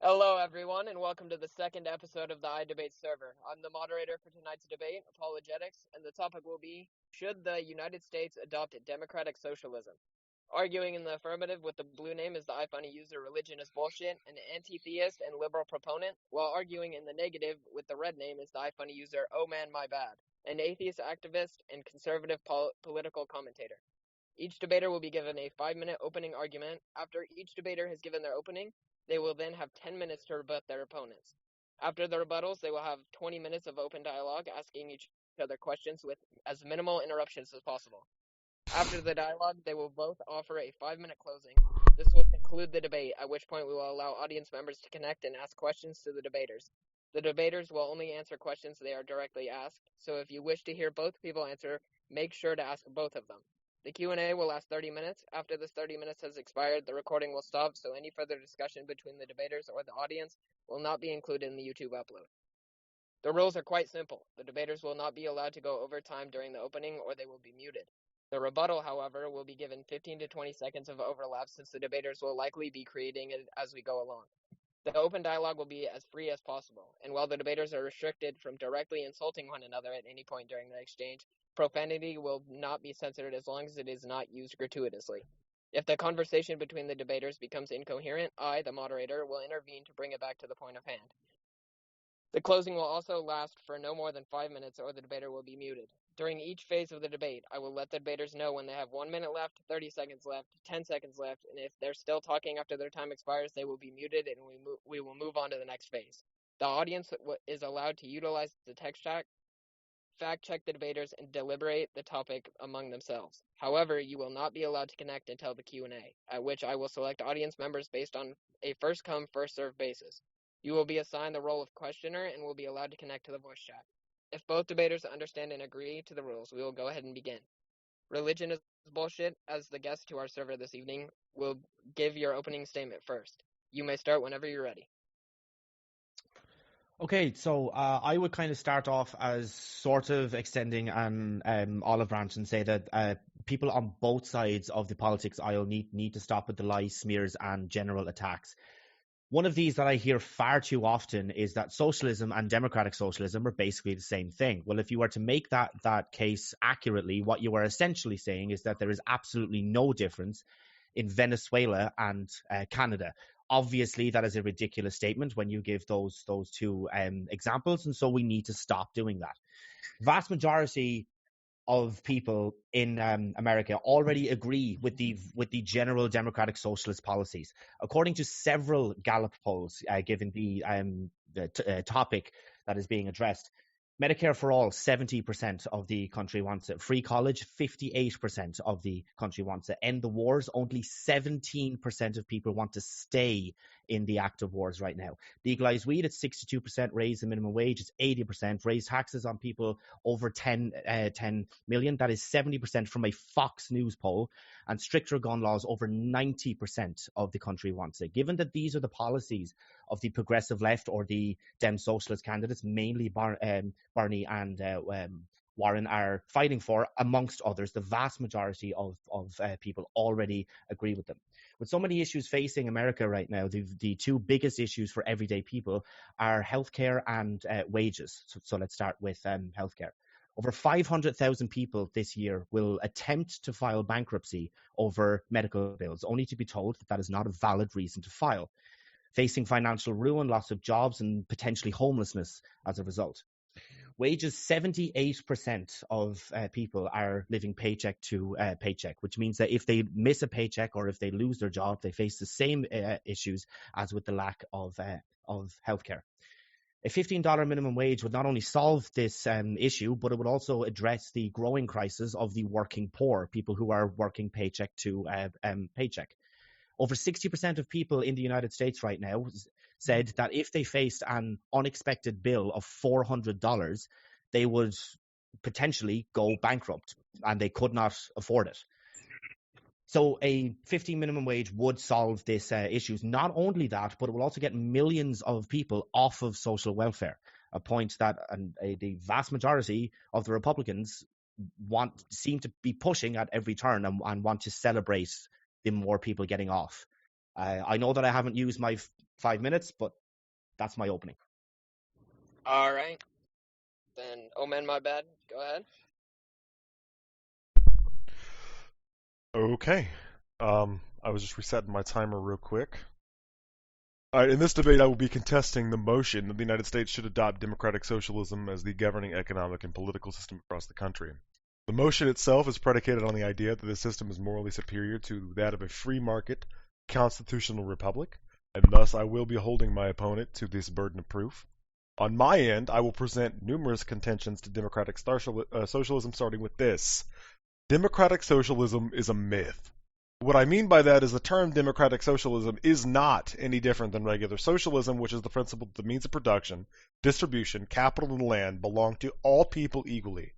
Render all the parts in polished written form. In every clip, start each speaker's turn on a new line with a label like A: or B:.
A: Hello, everyone, and welcome to the second episode of the iDebate server. I'm the moderator for tonight's debate, Apologetics, and the topic will be, should the United States adopt democratic socialism? Arguing in the affirmative with the blue name is the iFunny user Religion is Bullshit, an anti-theist and liberal proponent, while arguing in the negative with the red name is the iFunny user Oh Man My Bad, an atheist activist and conservative political commentator. Each debater will be given a 5-minute opening argument. After each debater has given their opening, they will then have 10 minutes to rebut their opponents. After the rebuttals, they will have 20 minutes of open dialogue, asking each other questions with as minimal interruptions as possible. After the dialogue, they will both offer a 5-minute closing. This will conclude the debate, at which point we will allow audience members to connect and ask questions to the debaters. The debaters will only answer questions they are directly asked, so if you wish to hear both people answer, make sure to ask both of them. The Q&A will last 30 minutes. After this 30 minutes has expired, the recording will stop, so any further discussion between the debaters or the audience will not be included in the YouTube upload. The rules are quite simple. The debaters will not be allowed to go over time during the opening, or they will be muted. The rebuttal, however, will be given 15 to 20 seconds of overlap, since the debaters will likely be creating it as we go along. The open dialogue will be as free as possible, and while the debaters are restricted from directly insulting one another at any point during the exchange, profanity will not be censored as long as it is not used gratuitously. If the conversation between the debaters becomes incoherent, I, the moderator, will intervene to bring it back to the point of hand. The closing will also last for no more than 5 minutes, or the debater will be muted. During each phase of the debate, I will let the debaters know when they have 1 minute left, 30 seconds left, 10 seconds left, and if they're still talking after their time expires, they will be muted and we will move on to the next phase. The audience is allowed to utilize the text chat, fact check the debaters, and deliberate the topic among themselves. However, you will not be allowed to connect until the Q&A, at which I will select audience members based on a first-come, first-served basis. You will be assigned the role of questioner and will be allowed to connect to the voice chat. If both debaters understand and agree to the rules, we will go ahead and begin. Religion is Bullshit, as the guest to our server this evening, will give your opening statement first. You may start whenever you're ready.
B: Okay, so I would kind of start off as sort of extending an olive branch and say that people on both sides of the politics aisle need to stop with the lies, smears, and general attacks. One of these that I hear far too often is that socialism and democratic socialism are basically the same thing. Well, if you were to make that case accurately, what you are essentially saying is that there is absolutely no difference in Venezuela and Canada. Obviously, that is a ridiculous statement when you give those two examples, and so we need to stop doing that. Vast majority of people in America already agree with the general democratic socialist policies. According to several Gallup polls, given the topic that is being addressed, Medicare for all, 70% of the country wants it. Free college, 58% of the country wants it. End the wars, only 17% of people want to stay in the active wars right now. Legalize weed at 62%, raise the minimum wage, it's 80%. Raise taxes on people over 10 million, that is 70% from a Fox News poll. And stricter gun laws, over 90% of the country wants it. Given that these are the policies of the progressive left or the Dem Socialist candidates, mainly Bernie and Warren are fighting for, amongst others, the vast majority of people already agree with them. With so many issues facing America right now, the two biggest issues for everyday people are healthcare and wages. So let's start with healthcare. Over 500,000 people this year will attempt to file bankruptcy over medical bills, only to be told that is not a valid reason to file, facing financial ruin, loss of jobs, and potentially homelessness as a result. Wages, 78% of people are living paycheck to paycheck, which means that if they miss a paycheck or if they lose their job, they face the same issues as with the lack of healthcare. A $15 minimum wage would not only solve this issue, but it would also address the growing crisis of the working poor, people who are working paycheck to paycheck. Over 60% of people in the United States right now said that if they faced an unexpected bill of $400, they would potentially go bankrupt and they could not afford it. So a 15 minimum wage would solve this issues. Not only that, but it will also get millions of people off of social welfare, a point that the vast majority of the Republicans seem to be pushing at every turn and want to celebrate the more people getting off. I know that I haven't used my 5 minutes, but that's my opening.
A: All right. Then, Omen, my bad. Go ahead.
C: Okay. I was just resetting my timer real quick. All right, in this debate, I will be contesting the motion that the United States should adopt democratic socialism as the governing economic and political system across the country. The motion itself is predicated on the idea that this system is morally superior to that of a free market constitutional republic, and thus I will be holding my opponent to this burden of proof. On my end, I will present numerous contentions to democratic socialism, starting with this. Democratic socialism is a myth. What I mean by that is the term democratic socialism is not any different than regular socialism, which is the principle that the means of production, distribution, capital, and land belong to all people equally.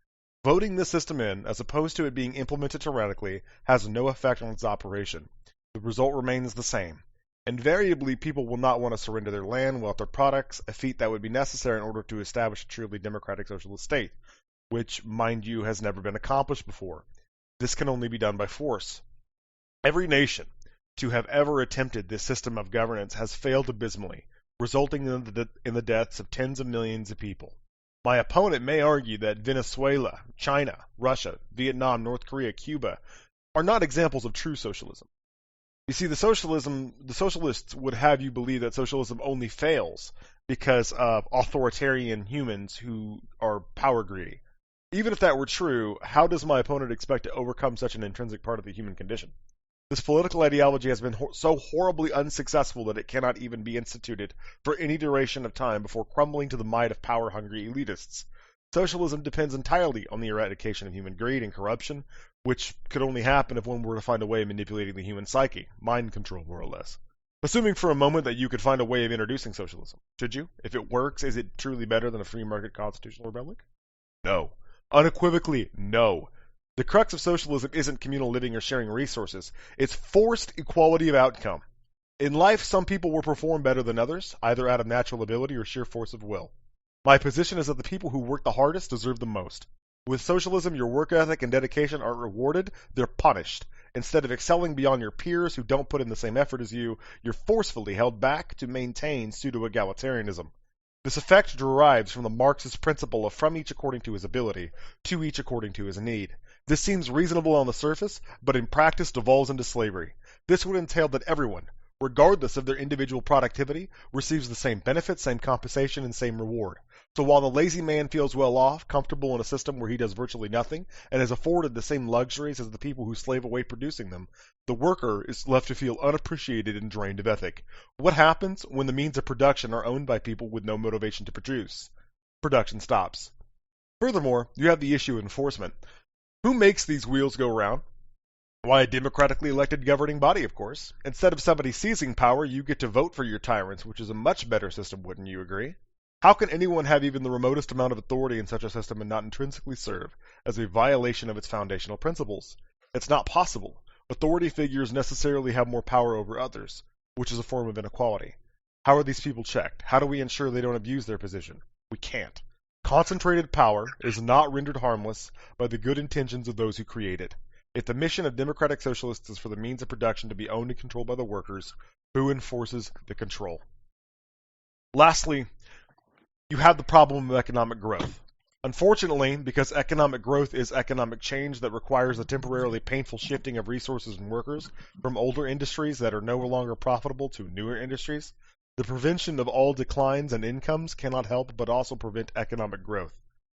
C: Voting this system in, as opposed to it being implemented tyrannically, has no effect on its operation. The result remains the same. Invariably, people will not want to surrender their land, wealth, or products, a feat that would be necessary in order to establish a truly democratic socialist state, which, mind you, has never been accomplished before. This can only be done by force. Every nation to have ever attempted this system of governance has failed abysmally, resulting in the deaths of tens of millions of people. My opponent may argue that Venezuela, China, Russia, Vietnam, North Korea, Cuba are not examples of true socialism. You see, the socialists would have you believe that socialism only fails because of authoritarian humans who are power greedy. Even if that were true, how does my opponent expect to overcome such an intrinsic part of the human condition? This political ideology has been so horribly unsuccessful that it cannot even be instituted for any duration of time before crumbling to the might of power-hungry elitists. Socialism depends entirely on the eradication of human greed and corruption, which could only happen if one were to find a way of manipulating the human psyche, mind control more or less. Assuming for a moment that you could find a way of introducing socialism, should you? If it works, is it truly better than a free market constitutional republic? No. Unequivocally, no. The crux of socialism isn't communal living or sharing resources. It's forced equality of outcome. In life, some people will perform better than others, either out of natural ability or sheer force of will. My position is that the people who work the hardest deserve the most. With socialism, your work ethic and dedication aren't rewarded, they're punished. Instead of excelling beyond your peers who don't put in the same effort as you, you're forcefully held back to maintain pseudo-egalitarianism. This effect derives from the Marxist principle of from each according to his ability, to each according to his need. This seems reasonable on the surface, but in practice devolves into slavery. This would entail that everyone, regardless of their individual productivity, receives the same benefits, same compensation, and same reward. So while the lazy man feels well off, comfortable in a system where he does virtually nothing, and is afforded the same luxuries as the people who slave away producing them, the worker is left to feel unappreciated and drained of ethic. What happens when the means of production are owned by people with no motivation to produce? Production stops. Furthermore, you have the issue of enforcement. Who makes these wheels go round? Why, a democratically elected governing body, of course. Instead of somebody seizing power, you get to vote for your tyrants, which is a much better system, wouldn't you agree? How can anyone have even the remotest amount of authority in such a system and not intrinsically serve as a violation of its foundational principles? It's not possible. Authority figures necessarily have more power over others, which is a form of inequality. How are these people checked? How do we ensure they don't abuse their position? We can't. Concentrated power is not rendered harmless by the good intentions of those who create it. If the mission of democratic socialists is for the means of production to be owned and controlled by the workers, who enforces the control? Lastly, you have the problem of economic growth. Unfortunately, because economic growth is economic change that requires a temporarily painful shifting of resources and workers from older industries that are no longer profitable to newer industries, the prevention of all declines in incomes cannot help but also prevent economic growth.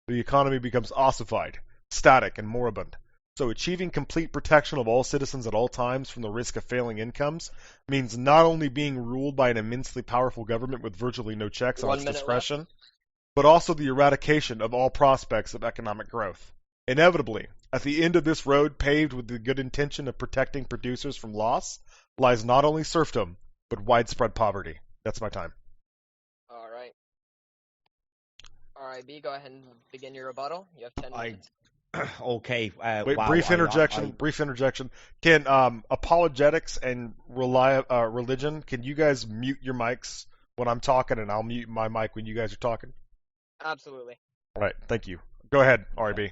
C: The economy becomes ossified, static, and moribund. So achieving complete protection of all citizens at all times from the risk of failing incomes means not only being ruled by an immensely powerful government with virtually no checks on its discretion, but also the eradication of all prospects of economic growth. Inevitably, at the end of this road paved with the good intention of protecting producers from loss, lies not only serfdom, but widespread poverty. That's my time.
A: All right. All right, B, go ahead and begin your rebuttal. You have 10 minutes.
B: Okay.
C: Wait,
B: wow.
C: brief interjection. Can apologetics and religion, can you guys mute your mics when I'm talking, and I'll mute my mic when you guys are talking?
A: Absolutely.
C: All right, thank you. Go ahead, RB.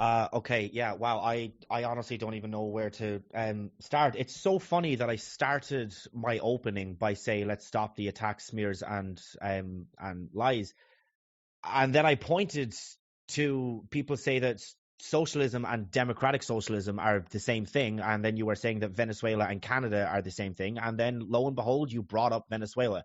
B: Okay, yeah, wow. I honestly don't even know where to start. It's so funny that I started my opening by saying let's stop the attacks, smears, and lies, and then I pointed to people say that socialism and democratic socialism are the same thing, and then you were saying that Venezuela and Canada are the same thing, and then lo and behold, you brought up Venezuela.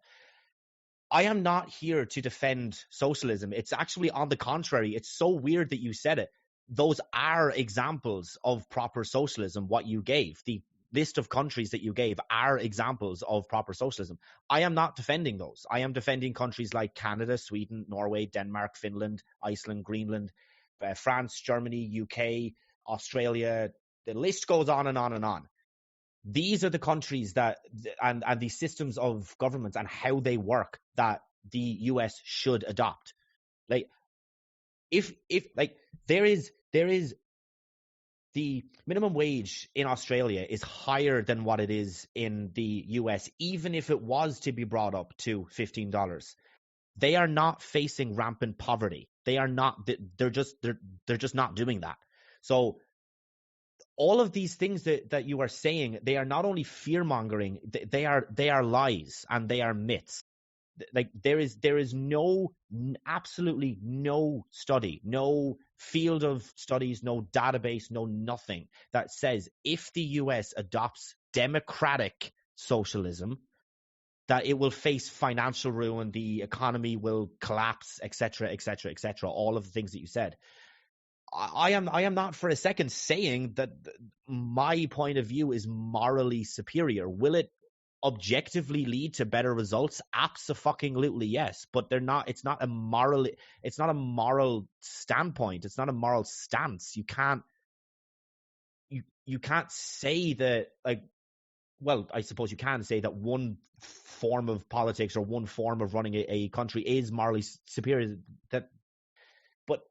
B: I am not here to defend socialism. It's actually on the contrary. It's so weird that you said it. Those are examples of proper socialism, what you gave. The list of countries that you gave are examples of proper socialism. I am not defending those. I am defending countries like Canada, Sweden, Norway, Denmark, Finland, Iceland, Greenland, France, Germany, UK, Australia. The list goes on and on and on. These are the countries that and the systems of governments and how they work that the US should adopt. Like if like there is the minimum wage in Australia is higher than what it is in the US, even if it was to be brought up to $15. They are not facing rampant poverty. They are not. They're just not doing that. So all of these things that you are saying, they are not only fear mongering, they are lies and they are myths. Like there is absolutely no study, no field of studies, no database, no nothing that says if the US adopts democratic socialism, that it will face financial ruin, the economy will collapse, etc., etc., etc. All of the things that you said. I am not for a second saying that my point of view is morally superior. Will it objectively lead to better results? Absolutely yes, but they're not. It's not a moral standpoint. It's not a moral stance. You can't say that, like, well, I suppose you can say that one form of politics or one form of running a country is morally superior. But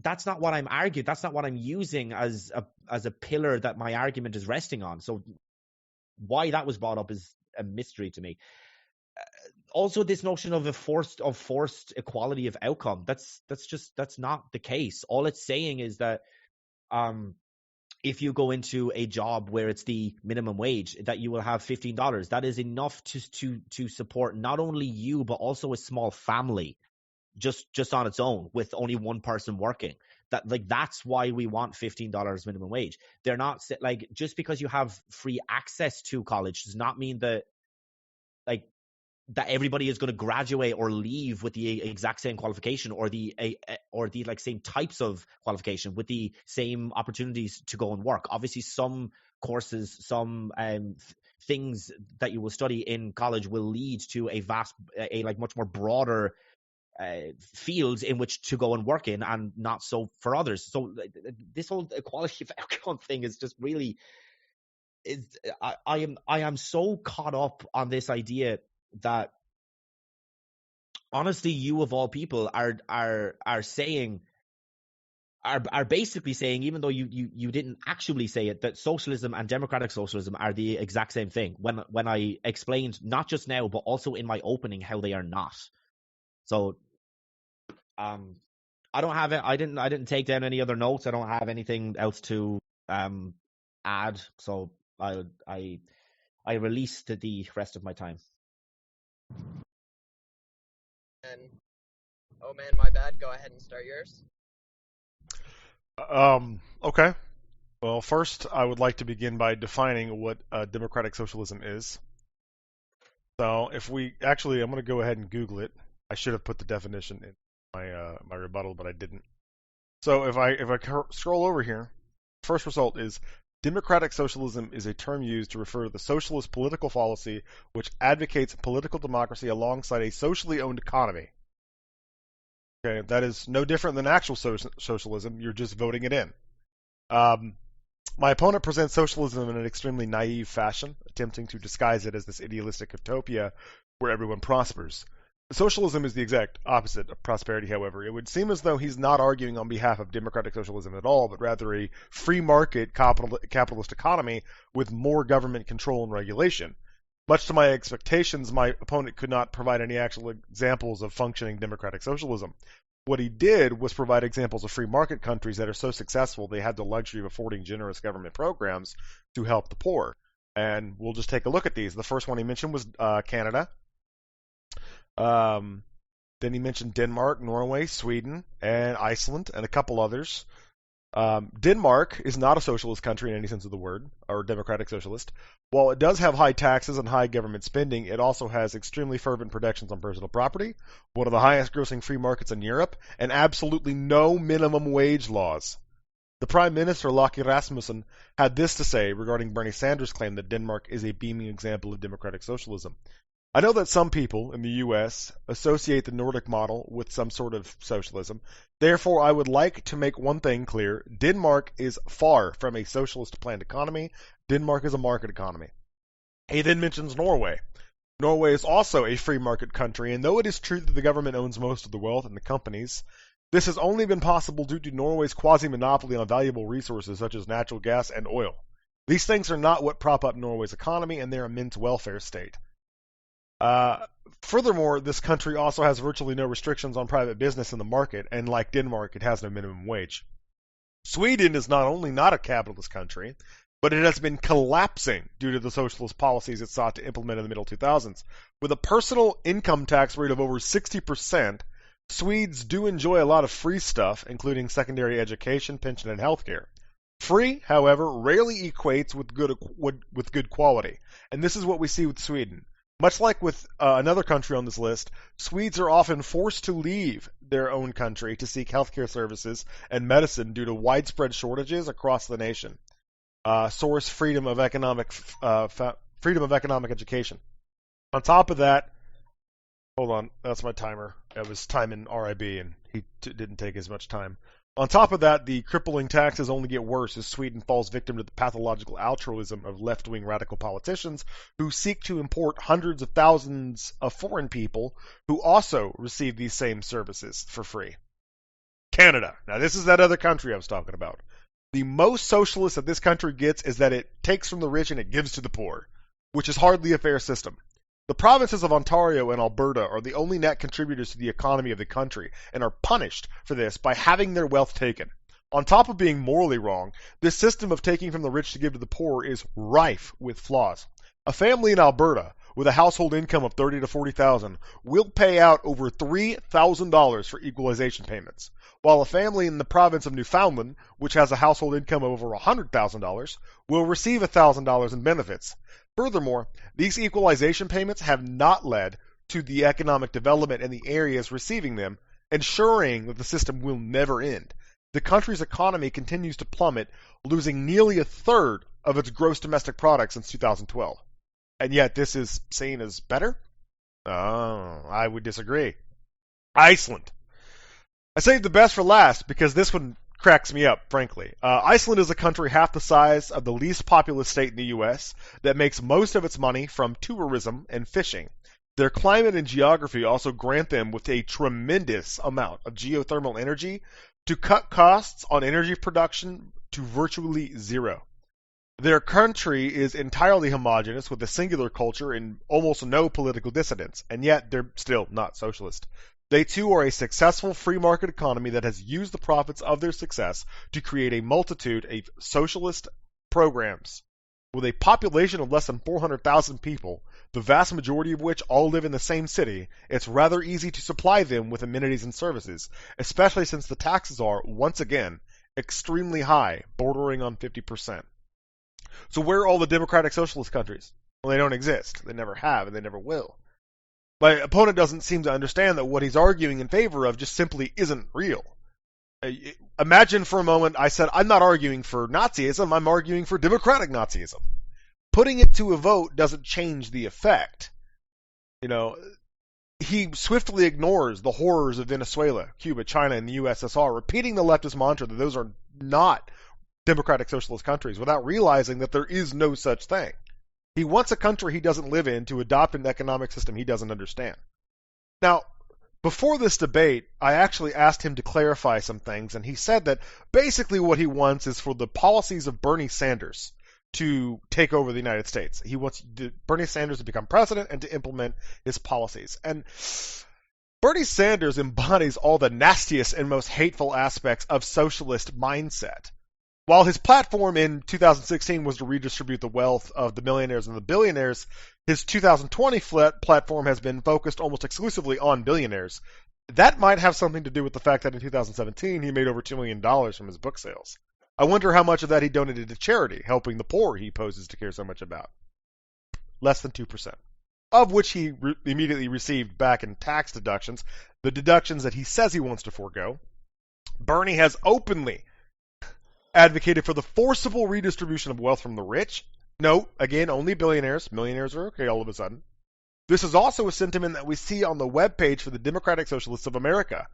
B: that's not what I'm arguing. That's not what I'm using as a pillar that my argument is resting on. So why that was brought up is a mystery to me. Also, this notion of forced equality of outcome, that's not the case. All it's saying is that if you go into a job where it's the minimum wage, that you will have $15. That is enough to support not only you but also a small family, just on its own, with only one person working. That's why we want $15 minimum wage. They're not like, just because you have free access to college does not mean that that everybody is going to graduate or leave with the exact same qualification or the like same types of qualification with the same opportunities to go and work. Obviously, some courses, some things that you will study in college will lead to a much more broader fields in which to go and work in, and not so for others. So this whole equality of outcome thing is just really I am so caught up on this idea that honestly you of all people are saying are basically saying, even though you didn't actually say it, that socialism and democratic socialism are the exact same thing, when I explained not just now but also in my opening how they are not. So I don't have it. I didn't take down any other notes. I don't have anything else to add. So I released the rest of my time.
A: And oh man, my bad. Go ahead and start yours.
C: Okay. Well, first, I would like to begin by defining what democratic socialism is. So, I'm going to go ahead and Google it. I should have put the definition in my rebuttal, but I didn't. So, if I scroll over here, the first result is democratic socialism is a term used to refer to the socialist political policy which advocates political democracy alongside a socially owned economy. Okay, that is no different than actual socialism. You're just voting it in. My opponent presents socialism in an extremely naive fashion, attempting to disguise it as this idealistic utopia where everyone prospers. Socialism is the exact opposite of prosperity, however. It would seem as though he's not arguing on behalf of democratic socialism at all, but rather a free market capitalist economy with more government control and regulation. Much to my expectations, my opponent could not provide any actual examples of functioning democratic socialism. What he did was provide examples of free market countries that are so successful they had the luxury of affording generous government programs to help the poor. And we'll just take a look at these. The first one he mentioned was Canada. Then he mentioned Denmark, Norway, Sweden, and Iceland, and a couple others. Denmark is not a socialist country in any sense of the word, or democratic socialist. While it does have high taxes and high government spending, it also has extremely fervent protections on personal property, one of the highest grossing free markets in Europe, and absolutely no minimum wage laws. The Prime Minister, Lars Rasmussen, had this to say regarding Bernie Sanders' claim that Denmark is a beaming example of democratic socialism. I know that some people in the U.S. associate the Nordic model with some sort of socialism. Therefore, I would like to make one thing clear. Denmark is far from a socialist planned economy. Denmark is a market economy. He then mentions Norway. Norway is also a free market country, and though it is true that the government owns most of the wealth and the companies, this has only been possible due to Norway's quasi-monopoly on valuable resources such as natural gas and oil. These things are not what prop up Norway's economy, and they're a men's welfare state. Furthermore, this country also has virtually no restrictions on private business in the market, and like Denmark, it has no minimum wage. Sweden is not only not a capitalist country, but it has been collapsing due to the socialist policies it sought to implement in the middle 2000s. With a personal income tax rate of over 60%, Swedes do enjoy a lot of free stuff, including secondary education, pension, and healthcare. Free, however, rarely equates with good quality, and this is what we see with Sweden. Much like with another country on this list, Swedes are often forced to leave their own country to seek healthcare services and medicine due to widespread shortages across the nation. Source: freedom of economic education. On top of that, hold on, that's my timer. It was timing RIB, and he didn't take as much time. On top of that, the crippling taxes only get worse as Sweden falls victim to the pathological altruism of left-wing radical politicians who seek to import hundreds of thousands of foreign people who also receive these same services for free. Canada. Now, this is that other country I was talking about. The most socialist that this country gets is that it takes from the rich and it gives to the poor, which is hardly a fair system. The provinces of Ontario and Alberta are the only net contributors to the economy of the country and are punished for this by having their wealth taken. On top of being morally wrong, this system of taking from the rich to give to the poor is rife with flaws. A family in Alberta with a household income of $30,000 to $40,000 will pay out over $3,000 for equalization payments, while a family in the province of Newfoundland, which has a household income of over $100,000, will receive $1,000 in benefits. Furthermore, these equalization payments have not led to the economic development in the areas receiving them, ensuring that the system will never end. The country's economy continues to plummet, losing nearly a third of its gross domestic product since 2012. And yet this is seen as better? Oh, I would disagree. Iceland. I saved the best for last because this one cracks me up, frankly. Iceland is a country half the size of the least populous state in the U.S. that makes most of its money from tourism and fishing. Their climate and geography also grant them with a tremendous amount of geothermal energy to cut costs on energy production to virtually zero. Their country is entirely homogeneous with a singular culture and almost no political dissidents, and yet they're still not socialist. They too are a successful free market economy that has used the profits of their success to create a multitude of socialist programs. With a population of less than 400,000 people, the vast majority of which all live in the same city, it's rather easy to supply them with amenities and services, especially since the taxes are, once again, extremely high, bordering on 50%. So where are all the democratic socialist countries? Well, they don't exist. They never have, and they never will. My opponent doesn't seem to understand that what he's arguing in favor of just simply isn't real. Imagine for a moment I said, I'm not arguing for Nazism, I'm arguing for democratic Nazism. Putting it to a vote doesn't change the effect. He swiftly ignores the horrors of Venezuela, Cuba, China, and the USSR, repeating the leftist mantra that those are not democratic socialist countries without realizing that there is no such thing. He wants a country he doesn't live in to adopt an economic system he doesn't understand. Now, before this debate, I actually asked him to clarify some things, and he said that basically what he wants is for the policies of Bernie Sanders to take over the United States. He wants Bernie Sanders to become president and to implement his policies. And Bernie Sanders embodies all the nastiest and most hateful aspects of socialist mindset. While his platform in 2016 was to redistribute the wealth of the millionaires and the billionaires, his 2020 platform has been focused almost exclusively on billionaires. That might have something to do with the fact that in 2017 he made over $2 million from his book sales. I wonder how much of that he donated to charity, helping the poor he poses to care so much about. Less than 2%. Of which he immediately received back in tax deductions, the deductions that he says he wants to forego. Bernie has openly advocated for the forcible redistribution of wealth from the rich. Note, again, only billionaires. Millionaires are okay all of a sudden. This is also a sentiment that we see on the webpage for the Democratic Socialists of America.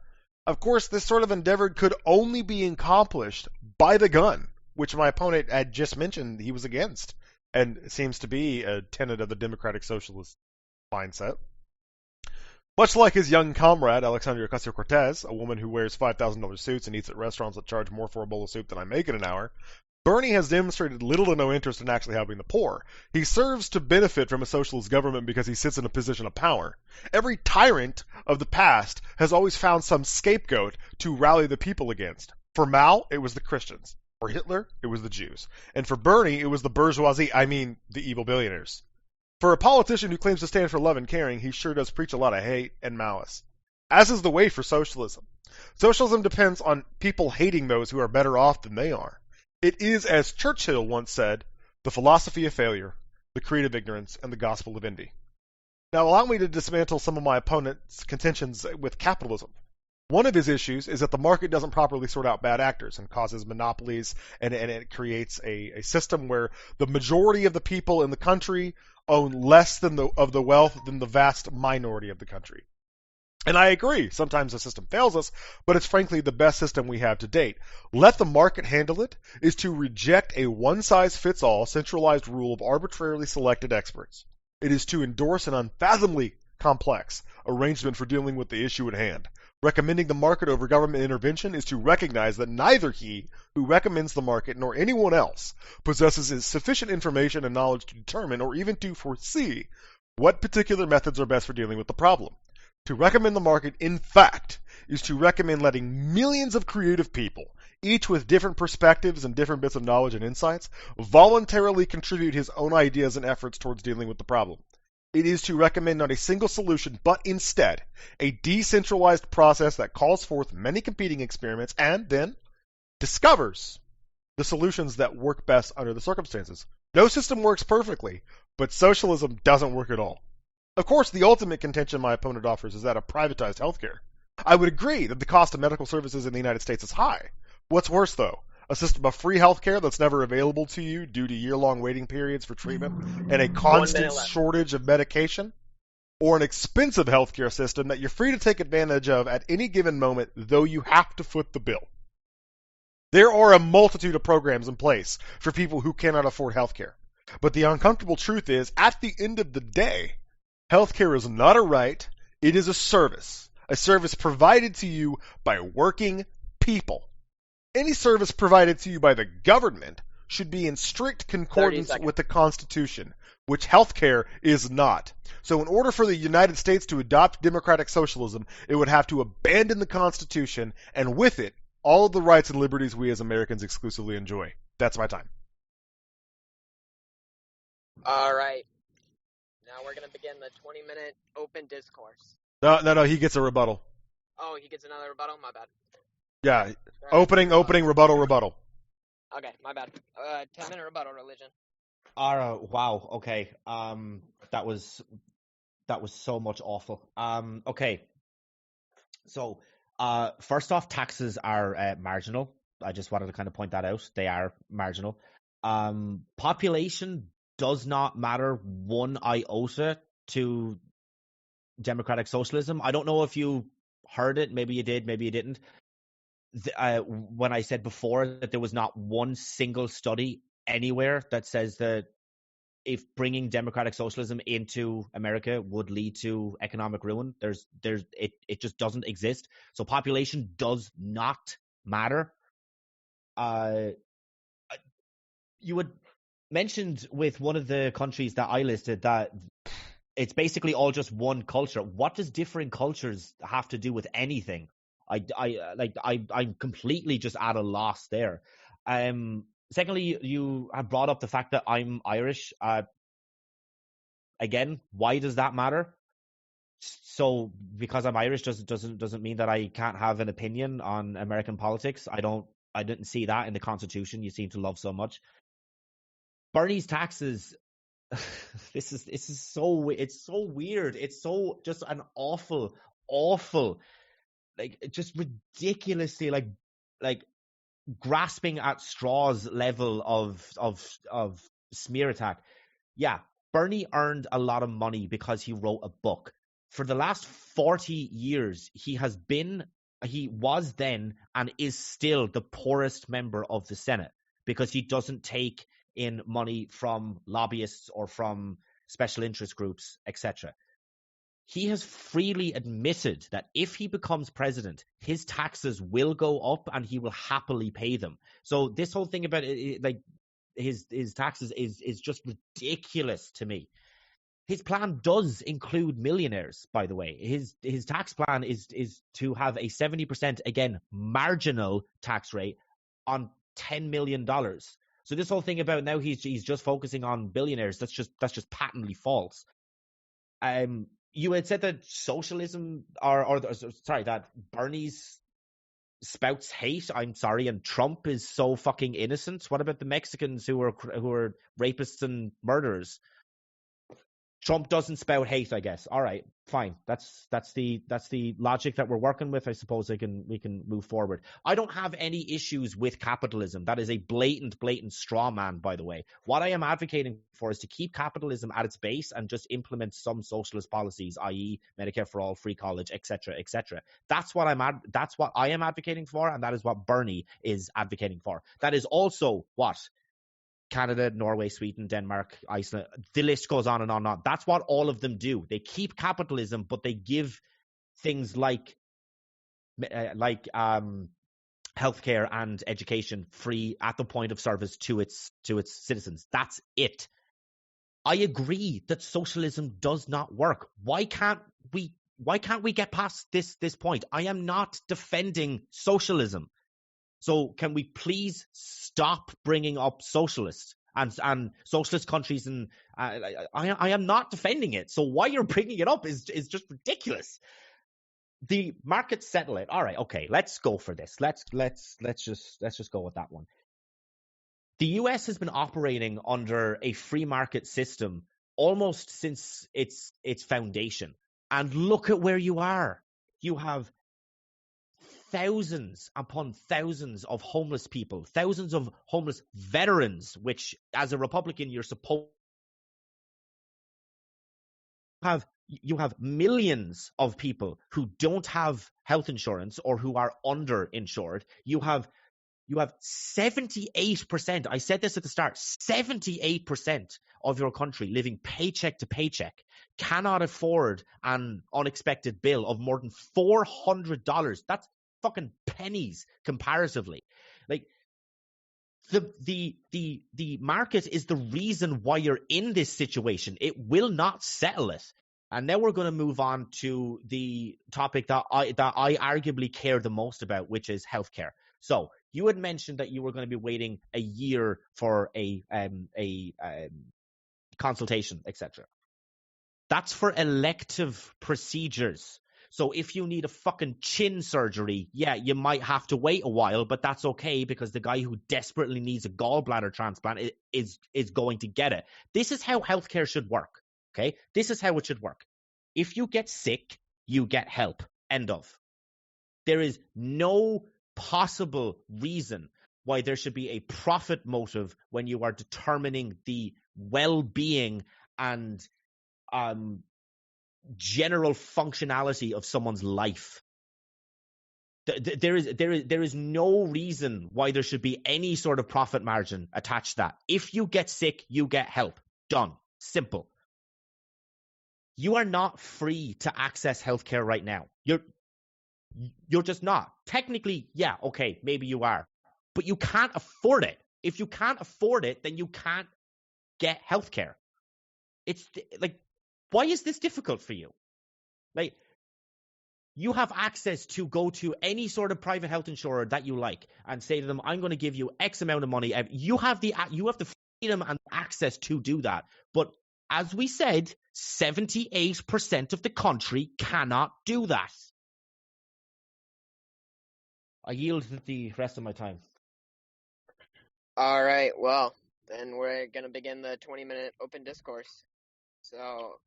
C: Of course, this sort of endeavor could only be accomplished by the gun, which my opponent had just mentioned he was against, and seems to be a tenet of the Democratic Socialist mindset. Much like his young comrade, Alexandria Ocasio-Cortez, a woman who wears $5,000 suits and eats at restaurants that charge more for a bowl of soup than I make in an hour, Bernie has demonstrated little to no interest in actually helping the poor. He serves to benefit from a socialist government because he sits in a position of power. Every tyrant of the past has always found some scapegoat to rally the people against. For Mao, it was the Christians. For Hitler, it was the Jews. And for Bernie, it was the bourgeoisie, the evil billionaires. For a politician who claims to stand for love and caring, he sure does preach a lot of hate and malice. As is the way for socialism. Socialism depends on people hating those who are better off than they are. It is, as Churchill once said, the philosophy of failure, the creed of ignorance, and the gospel of envy. Now, allow me to dismantle some of my opponent's contentions with capitalism. One of his issues is that the market doesn't properly sort out bad actors and causes monopolies, and it creates a system where the majority of the people in the country own less of the wealth than the vast minority of the country. And I agree, sometimes the system fails us, but it's frankly the best system we have to date. Let the market handle it is to reject a one-size-fits-all centralized rule of arbitrarily selected experts. It is to endorse an unfathomably complex arrangement for dealing with the issue at hand. Recommending the market over government intervention is to recognize that neither he who recommends the market nor anyone else possesses sufficient information and knowledge to determine or even to foresee what particular methods are best for dealing with the problem. To recommend the market, in fact, is to recommend letting millions of creative people, each with different perspectives and different bits of knowledge and insights, voluntarily contribute his own ideas and efforts towards dealing with the problem. It is to recommend not a single solution, but instead a decentralized process that calls forth many competing experiments and then discovers the solutions that work best under the circumstances. No system works perfectly, but socialism doesn't work at all. Of course, the ultimate contention my opponent offers is that of privatized healthcare. I would agree that the cost of medical services in the United States is high. What's worse, though? A system of free healthcare that's never available to you due to year-long waiting periods for treatment and a constant shortage of medication? Or an expensive healthcare system that you're free to take advantage of at any given moment, though you have to foot the bill? There are a multitude of programs in place for people who cannot afford healthcare. But the uncomfortable truth is, at the end of the day, healthcare is not a right, it is a service provided to you by working people. Any service provided to you by the government should be in strict concordance with the Constitution, which healthcare is not. So in order for the United States to adopt democratic socialism, it would have to abandon the Constitution, and with it, all of the rights and liberties we as Americans exclusively enjoy. That's my time.
A: All right. Now we're going to begin the 20-minute open discourse.
C: No, he gets a rebuttal.
A: Oh, he gets another rebuttal? My bad.
C: Yeah, opening, rebuttal.
A: Okay, my bad. 10-minute rebuttal, religion.
B: Wow, okay. That was so much awful. Okay. So, first off, taxes are marginal. I just wanted to kind of point that out. They are marginal. Population does not matter one iota to democratic socialism. I don't know if you heard it. Maybe you did, maybe you didn't. When I said before that there was not one single study anywhere that says that if bringing democratic socialism into America would lead to economic ruin, it just doesn't exist. So population does not matter. You had mentioned with one of the countries that I listed that it's basically all just one culture. What does different cultures have to do with anything? I'm completely just at a loss there. Secondly, you have brought up the fact that I'm Irish. Again, why does that matter? So because I'm Irish doesn't mean that I can't have an opinion on American politics. I didn't see that in the Constitution you seem to love so much. Bernie's taxes. This is so, it's so weird. It's so just an awful, like just ridiculously like grasping at straws level of smear attack. Yeah, Bernie earned a lot of money because he wrote a book. For the last 40 years, he was then and is still the poorest member of the Senate because he doesn't take in money from lobbyists or from special interest groups, etc. He has freely admitted that if he becomes president, his taxes will go up and he will happily pay them. So this whole thing about like his taxes is just ridiculous to me. His plan does include millionaires, by the way. His tax plan is to have a 70%, again, marginal tax rate on $10 million. So this whole thing about now he's just focusing on billionaires, that's just patently false. You had said that socialism that Bernie's spouts hate. I'm sorry, and Trump is so fucking innocent. What about the Mexicans who are rapists and murderers? Trump doesn't spout hate, I guess. All right, fine. That's the logic that we're working with. I suppose we can move forward. I don't have any issues with capitalism. That is a blatant straw man, by the way. What I am advocating for is to keep capitalism at its base and just implement some socialist policies, i.e., Medicare for all, free college, etc., etc. That's what I am advocating for, and that is what Bernie is advocating for. That is also what Canada, Norway, Sweden, Denmark, Iceland, the list goes on and on and on. That's what all of them do. They keep capitalism, but they give things like healthcare and education free at the point of service to its citizens. That's it. I agree that socialism does not work. Why can't we get past this point? I am not defending socialism. So can we please stop bringing up socialists and socialist countries? And I am not defending it. So why you're bringing it up is just ridiculous. The markets settle it. All right, okay, let's go for this. Let's just go with that one. The US has been operating under a free market system almost since its foundation. And look at where you are. You have thousands upon thousands of homeless people, thousands of homeless veterans, which as a Republican, you're supposed to have. You have millions of people who don't have health insurance or who are underinsured. You have 78%. I said this at the start. 78% of your country living paycheck to paycheck cannot afford an unexpected bill of more than $400. That's fucking pennies comparatively. Like the market is the reason why you're in this situation. It will not settle it. And now we're going to move on to the topic that I arguably care the most about, which is healthcare. So you had mentioned that you were going to be waiting a year for a consultation, etc. That's for elective procedures. So if you need a fucking chin surgery, yeah, you might have to wait a while, but that's okay because the guy who desperately needs a gallbladder transplant is going to get it. This is how healthcare should work, okay? This is how it should work. If you get sick, you get help. End of. There is no possible reason why there should be a profit motive when you are determining the well-being and general functionality of someone's life. There is no reason why there should be any sort of profit margin attached to that. If you get sick, you get help. Done. Simple. You are not free to access healthcare right now. You're just not. Technically, yeah, okay, maybe you are. But you can't afford it. If you can't afford it, then you can't get healthcare. It's like Why is this difficult for you? Like, you have access to go to any sort of private health insurer that you like and say to them, I'm going to give you X amount of money. You have the freedom and access to do that. But as we said, 78% of the country cannot do that. I yield the rest of my time.
A: All right, well, then we're going to begin the 20-minute open discourse. So,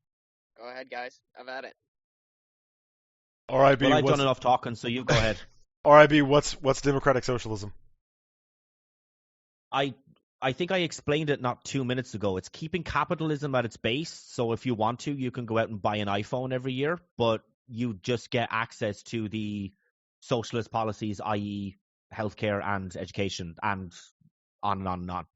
A: go ahead, guys. Have at it.
C: RIB,
B: well, I've done enough talking, so you go ahead.
C: RIB, what's democratic socialism?
B: I think I explained it not 2 minutes ago. It's keeping capitalism at its base. So if you want to, you can go out and buy an iPhone every year, but you just get access to the socialist policies, i.e. healthcare and education, and on and on and on.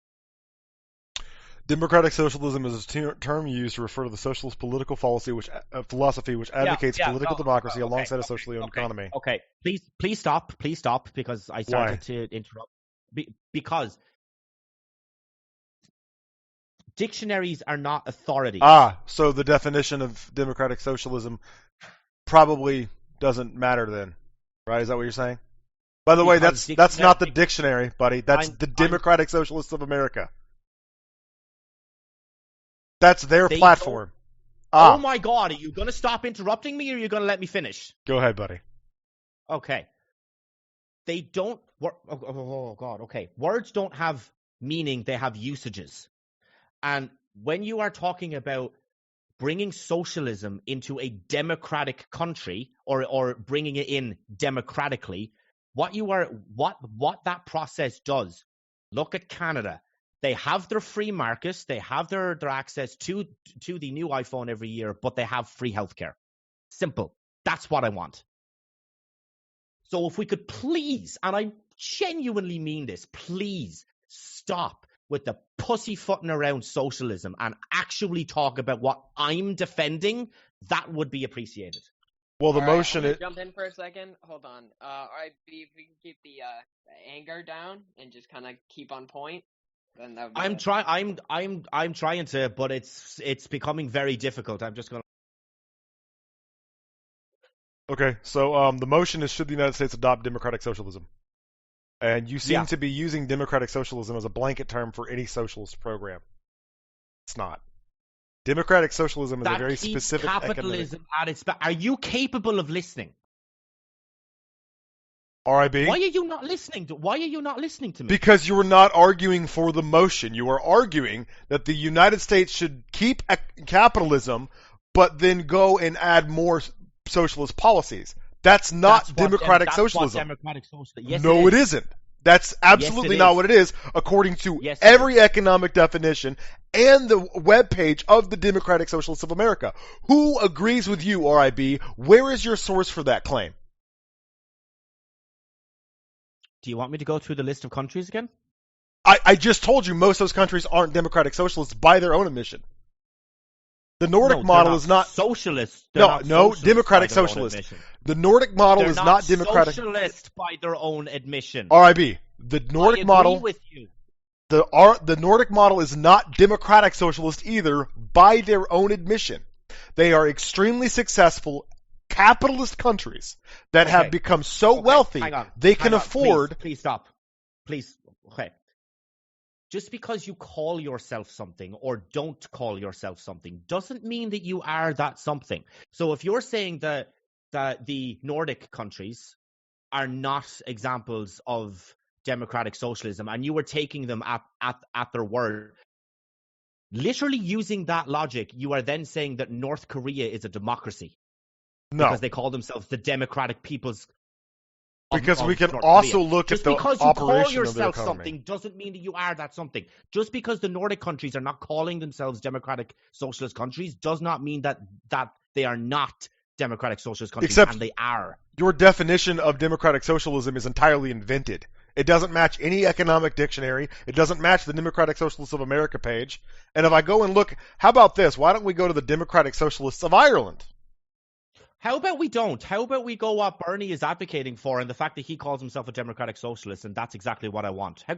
C: Democratic socialism is a term used to refer to the socialist political philosophy which advocates political democracy alongside a socially owned economy.
B: Okay, please stop, because I started to interrupt. Because dictionaries are not authorities.
C: So the definition of democratic socialism probably doesn't matter then, right? Is that what you're saying? By the way, that's not the dictionary, buddy. That's the Democratic Socialists of America. That's their platform.
B: Oh my God, are you going to stop interrupting me or are you going to let me finish?
C: Go ahead, buddy.
B: Okay. They don't... Oh, God, okay. Words don't have meaning, they have usages. And when you are talking about bringing socialism into a democratic country or bringing it in democratically, what that process does, look at Canada. They have their free markets, they have their access to the new iPhone every year, but they have free healthcare. Simple. That's what I want. So if we could please, and I genuinely mean this, please stop with the pussyfooting around socialism and actually talk about what I'm defending, that would be appreciated.
C: Well, the motion...
A: jump in for a second. Hold on. All right, if we can keep the anger down and just kind of keep on point. Then that would be
B: I'm trying to, but it's becoming very difficult. I'm just going
C: to... Okay, so the motion is, should the United States adopt democratic socialism? And you seem to be using democratic socialism as a blanket term for any socialist program. It's not. Democratic socialism is a very specific
B: capitalism at its back. Are you capable of listening?
C: RIB?
B: Why are you not listening to me?
C: Because you are not arguing for the motion. You are arguing that the United States should keep capitalism, but then go and add more socialist policies. That's not democratic socialism.
B: Democratic socialism. Yes,
C: no, it isn't. That's absolutely not what it is, according to every economic definition and the webpage of the Democratic Socialists of America. Who agrees with you, RIB? Where is your source for that claim?
B: Do you want me to go through the list of countries again?
C: I just told you most of those countries aren't democratic socialists by their own admission. The Nordic model is not
B: socialist.
C: No, democratic socialist. The Nordic model is not democratic.
B: Socialist by their own admission.
C: RIB. The Nordic model.
B: With you.
C: The Nordic model is not democratic socialist either by their own admission. They are extremely successful capitalist countries that have become so wealthy they can afford.
B: Please stop. Please. Okay. Just because you call yourself something or don't call yourself something doesn't mean that you are that something. So if you're saying that the Nordic countries are not examples of democratic socialism and you were taking them at their word, literally using that logic, you are then saying that North Korea is a democracy.
C: No.
B: Because they call themselves the Democratic People's
C: Because we can also look at the operation of the economy. Just because you call yourself
B: something doesn't mean that you are that something. Just because the Nordic countries are not calling themselves democratic socialist countries does not mean that they are not democratic socialist countries, and they are.
C: Your definition of democratic socialism is entirely invented. It doesn't match any economic dictionary. It doesn't match the Democratic Socialists of America page. And if I go and look, how about this? Why don't we go to the Democratic Socialists of Ireland?
B: How about we don't? How about we go what Bernie is advocating for and the fact that he calls himself a democratic socialist, and that's exactly what I want. How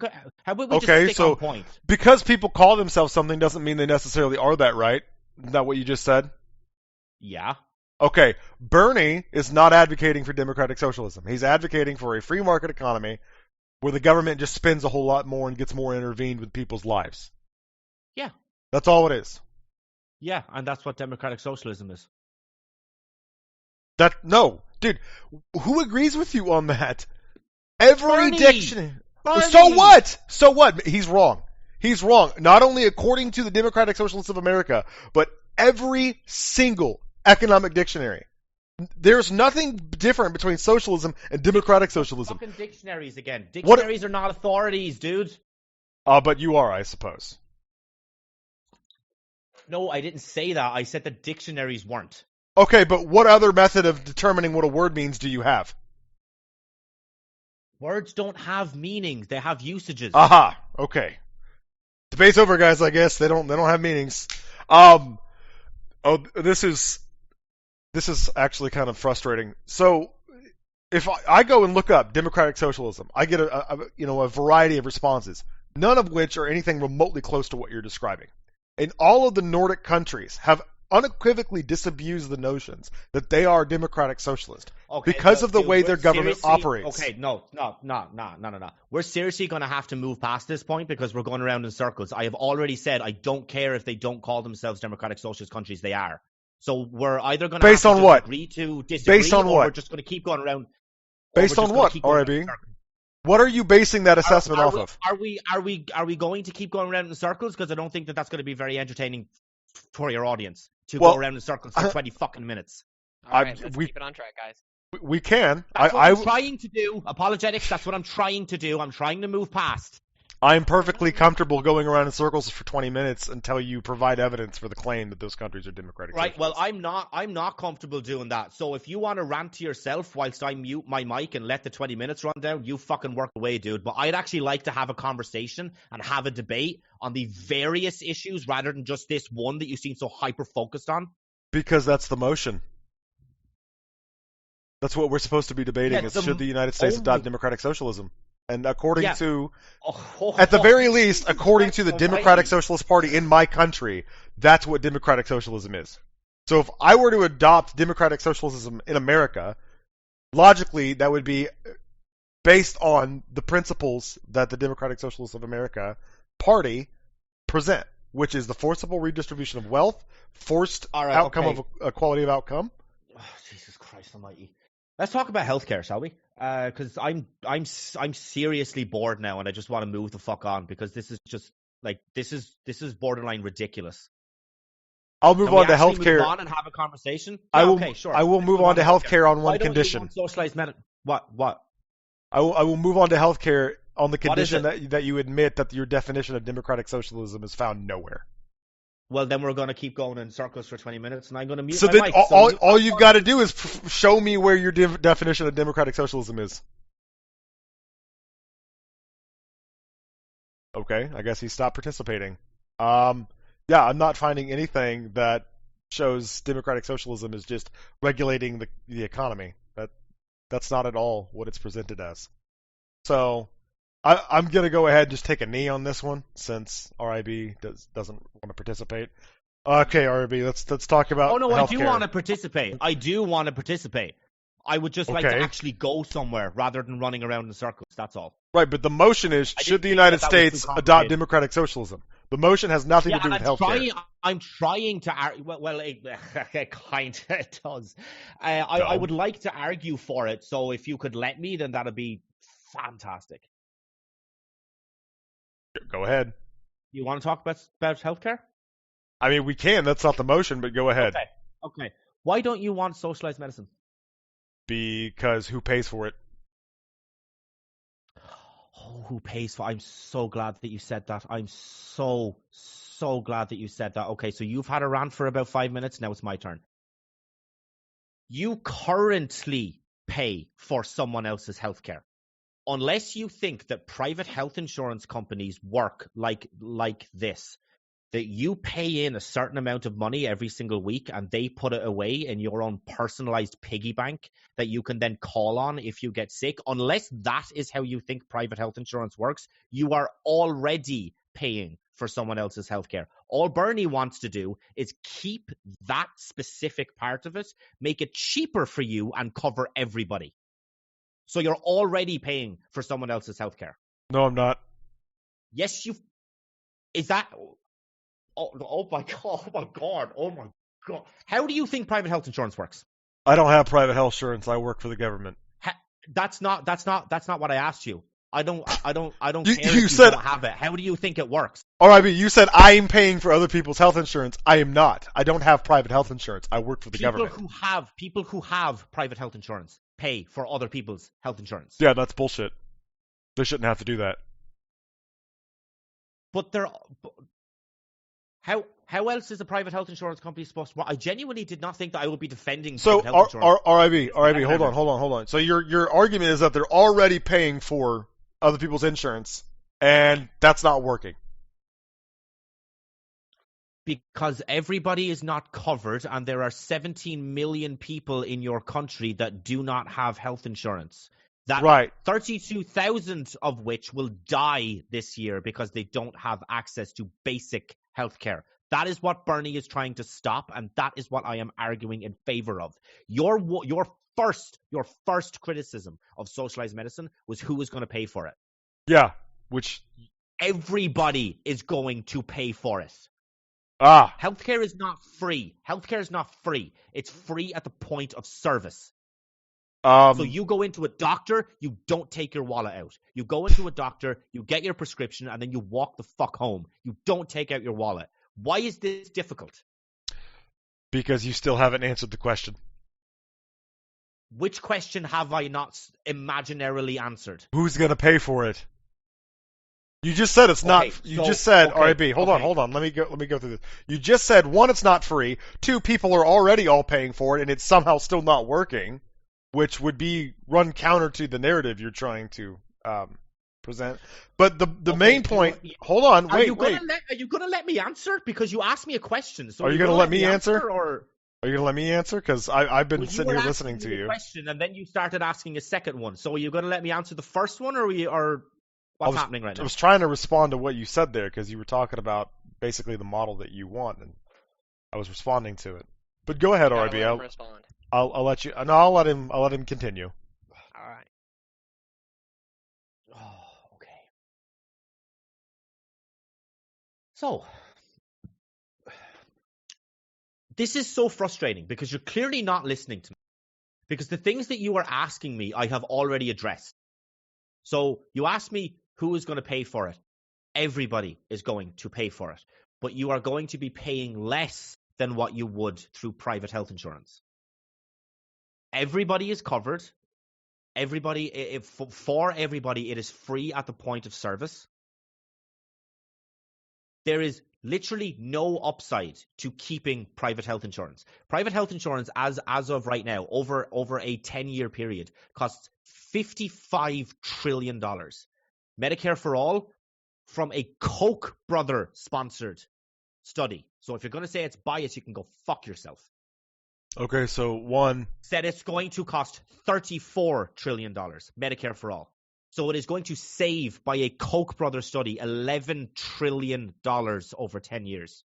B: about we just stick on point?
C: Because people call themselves something doesn't mean they necessarily are that, right? Isn't that what you just said?
B: Yeah.
C: Okay, Bernie is not advocating for democratic socialism. He's advocating for a free market economy where the government just spends a whole lot more and gets more intervened with people's lives.
B: Yeah.
C: That's all it is.
B: Yeah, and that's what democratic socialism is.
C: No, dude, who agrees with you on that? Every
B: Bernie!
C: dictionary.
B: Bernie!
C: So what? So what? He's wrong. He's wrong. Not only according to the Democratic Socialists of America, but every single economic dictionary. There's nothing different between socialism and democratic socialism.
B: Fucking dictionaries again. Dictionaries are not authorities, dude.
C: But you are, I suppose.
B: No, I didn't say that. I said that dictionaries weren't.
C: Okay, but what other method of determining what a word means do you have?
B: Words don't have meanings. They have usages.
C: Aha. Okay. Debate's over, guys. I guess they don't have meanings. This is actually kind of frustrating. So, if I go and look up democratic socialism, I get a variety of responses, none of which are anything remotely close to what you're describing. And all of the Nordic countries have unequivocally disabused the notions that they are democratic socialist because of the way their government operates.
B: Okay, no. We're seriously going to have to move past this point because we're going around in circles. I have already said I don't care if they don't call themselves democratic socialist countries. They are. So we're either going to
C: based
B: have
C: on
B: to
C: what?
B: Agree to disagree,
C: based on
B: or
C: what?
B: we're just going to keep going around.
C: Based on what, RIB? What are you basing that assessment off of?
B: Are we going to keep going around in circles? Because I don't think that's going to be very entertaining for your audience to go around in circles for 20 fucking minutes.
A: All right, let's keep it on track, guys.
C: We can.
B: That's what I'm trying to do. Apologetics, that's what I'm trying to do. I'm trying to move past.
C: I'm perfectly comfortable going around in circles for 20 minutes until you provide evidence for the claim that those countries are democratic.
B: Right.
C: Socialists.
B: Well, I'm not comfortable doing that. So if you want to rant to yourself whilst I mute my mic and let the 20 minutes run down, you fucking work away, dude. But I'd actually like to have a conversation and have a debate on the various issues rather than just this one that you seem so hyper focused on.
C: Because that's the motion. That's what we're supposed to be debating. Is should the United States adopt democratic socialism? And according to, at the very least, according to the Democratic Socialist Party in my country, that's what democratic socialism is. So if I were to adopt democratic socialism in America, logically that would be based on the principles that the Democratic Socialists of America Party present, which is the forcible redistribution of wealth, forced outcome of equality of outcome.
B: Oh, Jesus Christ Almighty! Let's talk about healthcare, shall we? Because I'm seriously bored now, and I just want to move the fuck on because this is just like this is borderline ridiculous.
C: I'll move on to healthcare.
B: Move on and have a conversation.
C: Yeah,
B: okay, sure.
C: I will move on to healthcare on one condition.
B: Why don't you want socialized medicine? What?
C: I will move on to healthcare on the condition that you admit that your definition of democratic socialism is found nowhere.
B: Well, then we're going to keep going in circles for 20 minutes, and I'm going to mute
C: my
B: mic.
C: All you've got to do is show me where your definition of democratic socialism is. Okay, I guess he stopped participating. Yeah, I'm not finding anything that shows democratic socialism is just regulating the economy. That's not at all what it's presented as. So I'm going to go ahead and just take a knee on this one since RIB doesn't want to participate. Okay, RIB, let's talk about
B: Oh, no,
C: healthcare.
B: I do want to participate. I would just like to actually go somewhere rather than running around in circles. That's all.
C: Right, but the motion is, should the United States adopt democratic socialism? The motion has nothing to do with healthcare.
B: I'm trying to argue. Well, it kind of does. I would like to argue for it, so if you could let me, then that'd be fantastic.
C: Go ahead.
B: You want to talk about healthcare?
C: I mean, we can. That's not the motion, but go ahead.
B: Okay. Why don't you want socialized medicine?
C: Because who pays for it?
B: Oh, who pays for it? I'm so glad that you said that. I'm so glad that you said that. Okay, so you've had a rant for about 5 minutes. Now it's my turn. You currently pay for someone else's healthcare. Unless you think that private health insurance companies work like this, that you pay in a certain amount of money every single week and they put it away in your own personalized piggy bank that you can then call on if you get sick, unless that is how you think private health insurance works, you are already paying for someone else's healthcare. All Bernie wants to do is keep that specific part of it, make it cheaper for you, and cover everybody. So you're already paying for someone else's healthcare.
C: No, I'm not.
B: Yes, you. Is that? Oh my god! Oh my god! Oh my god! How do you think private health insurance works?
C: I don't have private health insurance. I work for the government.
B: That's not what I asked you. I don't care
C: You
B: if you
C: said-
B: don't have it. How do you think it works?
C: All right, but you said I'm paying for other people's health insurance. I am not. I don't have private health insurance. I work for the government.
B: People who have private health insurance pay for other people's health insurance.
C: Yeah, that's bullshit. They shouldn't have to do that.
B: But how else is a private health insurance company supposed to work? I genuinely did not think that I would be defending
C: So,
B: private health insurance.
C: RIB, hold on. So your argument is that they're already paying for other people's insurance, and that's not working.
B: Because everybody is not covered, and there are 17 million people in your country that do not have health insurance.
C: Right.
B: 32,000 of which will die this year because they don't have access to basic health care. That is what Bernie is trying to stop, and that is what I am arguing in favor of. Your first criticism of socialized medicine was who was going to pay for it.
C: Yeah, which
B: everybody is going to pay for it. Healthcare is not free. Healthcare is not free. It's free at the point of service. So you go into a doctor, you don't take your wallet out. You go into a doctor, you get your prescription, and then you walk the fuck home. You don't take out your wallet. Why is this difficult?
C: Because you still haven't answered the question.
B: Which question have I not imaginarily answered?
C: Who's going to pay for it? You just said it's not. You just said, RIB. Hold on. Let me go through this. You just said, one, it's not free. Two, people are already all paying for it, and it's somehow still not working, which would be run counter to the narrative you're trying to present. But the main point. Hold on. Wait.
B: Are you gonna let me answer? Because you asked me a question. So
C: are you gonna let me answer?
B: Or
C: are you gonna let me answer? Because I've been sitting here listening to you.
B: Question, and then you started asking a second one. So are you gonna let me answer the first one, or what's happening right now?
C: I was trying to respond to what you said there because you were talking about basically the model that you want, and I was responding to it. But go ahead, RIB. I'll let you. No, I'll let him continue.
B: All right. Oh, okay. So, this is so frustrating because you're clearly not listening to me. Because the things that you are asking me, I have already addressed. So you asked me who is going to pay for it. Everybody is going to pay for it. But you are going to be paying less than what you would through private health insurance. Everybody is covered. For everybody, it is free at the point of service. There is literally no upside to keeping private health insurance. Private health insurance, as of right now, over a 10-year period, costs $55 trillion. Medicare for All, from a Koch brother sponsored study. So if you're going to say it's biased, you can go fuck yourself.
C: Okay, so one
B: said it's going to cost $34 trillion, Medicare for All. So it is going to save, by a Koch brothers study, $11 trillion over 10 years.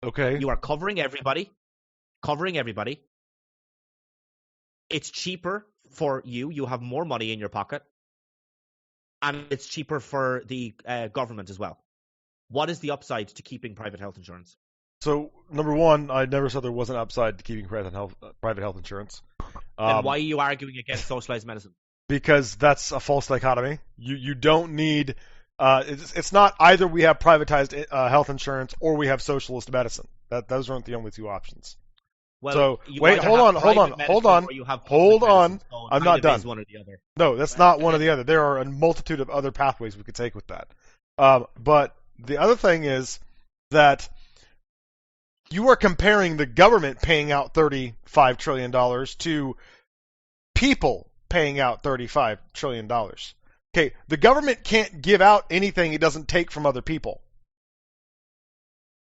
C: Okay.
B: You are covering everybody. It's cheaper for you. You have more money in your pocket. And it's cheaper for the government as well. What is the upside to keeping private health insurance?
C: So, number one, I never said there was an upside to keeping private health insurance.
B: Then why are you arguing against socialized medicine? Because
C: that's a false dichotomy. You don't need. It's not either we have privatized health insurance or we have socialist medicine. Those aren't the only two options.
B: Well,
C: so wait, hold on. I'm not done.
B: One or the other.
C: No, that's not one or the other. There are a multitude of other pathways we could take with that. But the other thing is that you are comparing the government paying out $35 trillion to people paying out $35 trillion. Okay, the government can't give out anything it doesn't take from other people.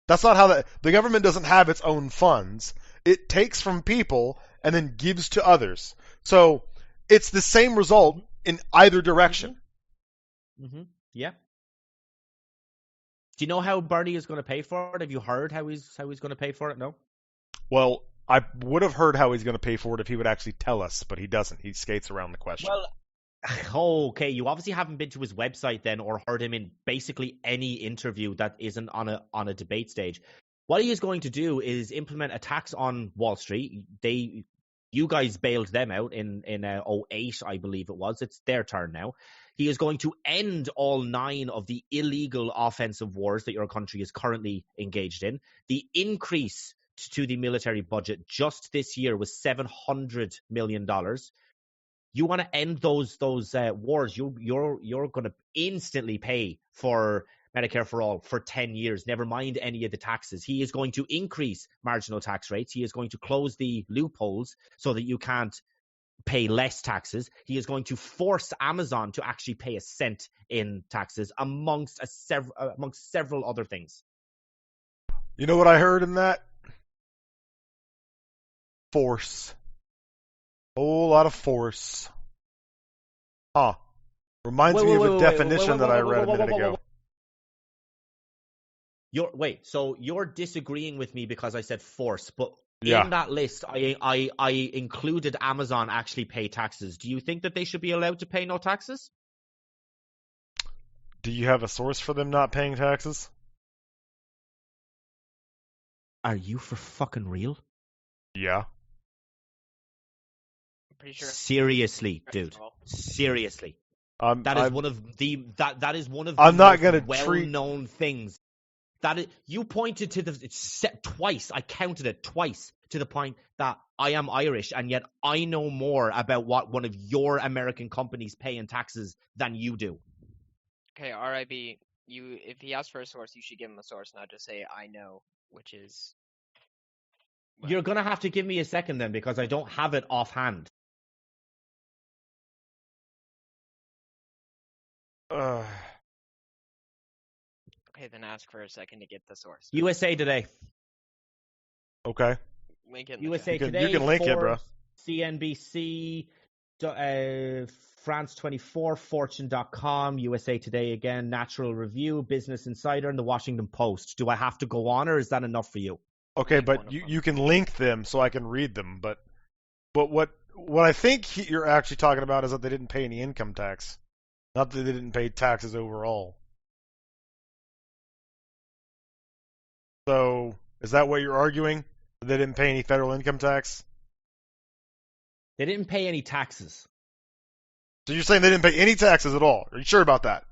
C: That's not how the government doesn't have its own funds. It takes from people and then gives to others. So it's the same result in either direction.
B: Mm-hmm. Yeah. Do you know how Bernie is going to pay for it? Have you heard how he's going to pay for it? No.
C: Well, I would have heard how he's going to pay for it if he would actually tell us, but he doesn't. He skates around the question.
B: Well, okay. You obviously haven't been to his website then, or heard him in basically any interview that isn't on a debate stage. What he is going to do is implement a tax on Wall Street. You guys bailed them out in 2008, I believe it was. It's their turn now. He is going to end all 9 of the illegal offensive wars that your country is currently engaged in. The increase to the military budget just this year was $700 million. You want to end those wars? You're going to instantly pay for Medicare for all for 10 years. Never mind any of the taxes. He is going to increase marginal tax rates. He is going to close the loopholes so that you can't pay less taxes. He is going to force Amazon to actually pay a cent in taxes, amongst several other things.
C: You know what I heard in that? Force. Whole lot of force. Huh. Reminds me of a definition that I read a minute ago.
B: So you're disagreeing with me because I said force, but
C: Yeah.
B: in that list, I included Amazon actually pay taxes. Do you think that they should be allowed to pay no taxes?
C: Do you have a source for them not paying taxes?
B: Are you for fucking real?
C: Yeah.
A: I'm pretty sure.
B: Seriously, dude. Seriously. That is one of the
C: I'm not gonna
B: well-known things. You pointed to twice. I counted it twice to the point that I am Irish, and yet I know more about what one of your American companies pay in taxes than you do.
A: Okay, RIB. If he asks for a source, you should give him a source, not just say I know, which is. Well,
B: You're gonna have to give me a second then, because I don't have it offhand.
A: Okay, then ask for a second to get the source.
B: USA Today.
C: Okay.
A: Link it in
B: USA
A: the
B: Today.
C: You can link it, bro.
B: CNBC, France 24, Fortune.com, USA Today again, Natural Review, Business Insider, and the Washington Post. Do I have to go on, or is that enough for you?
C: Okay, but you can link them so I can read them. But what I think you're actually talking about is that they didn't pay any income tax, not that they didn't pay taxes overall. So is that what you're arguing? That they didn't pay any federal income tax?
B: They didn't pay any taxes.
C: So you're saying they didn't pay any taxes at all? Are you sure about that?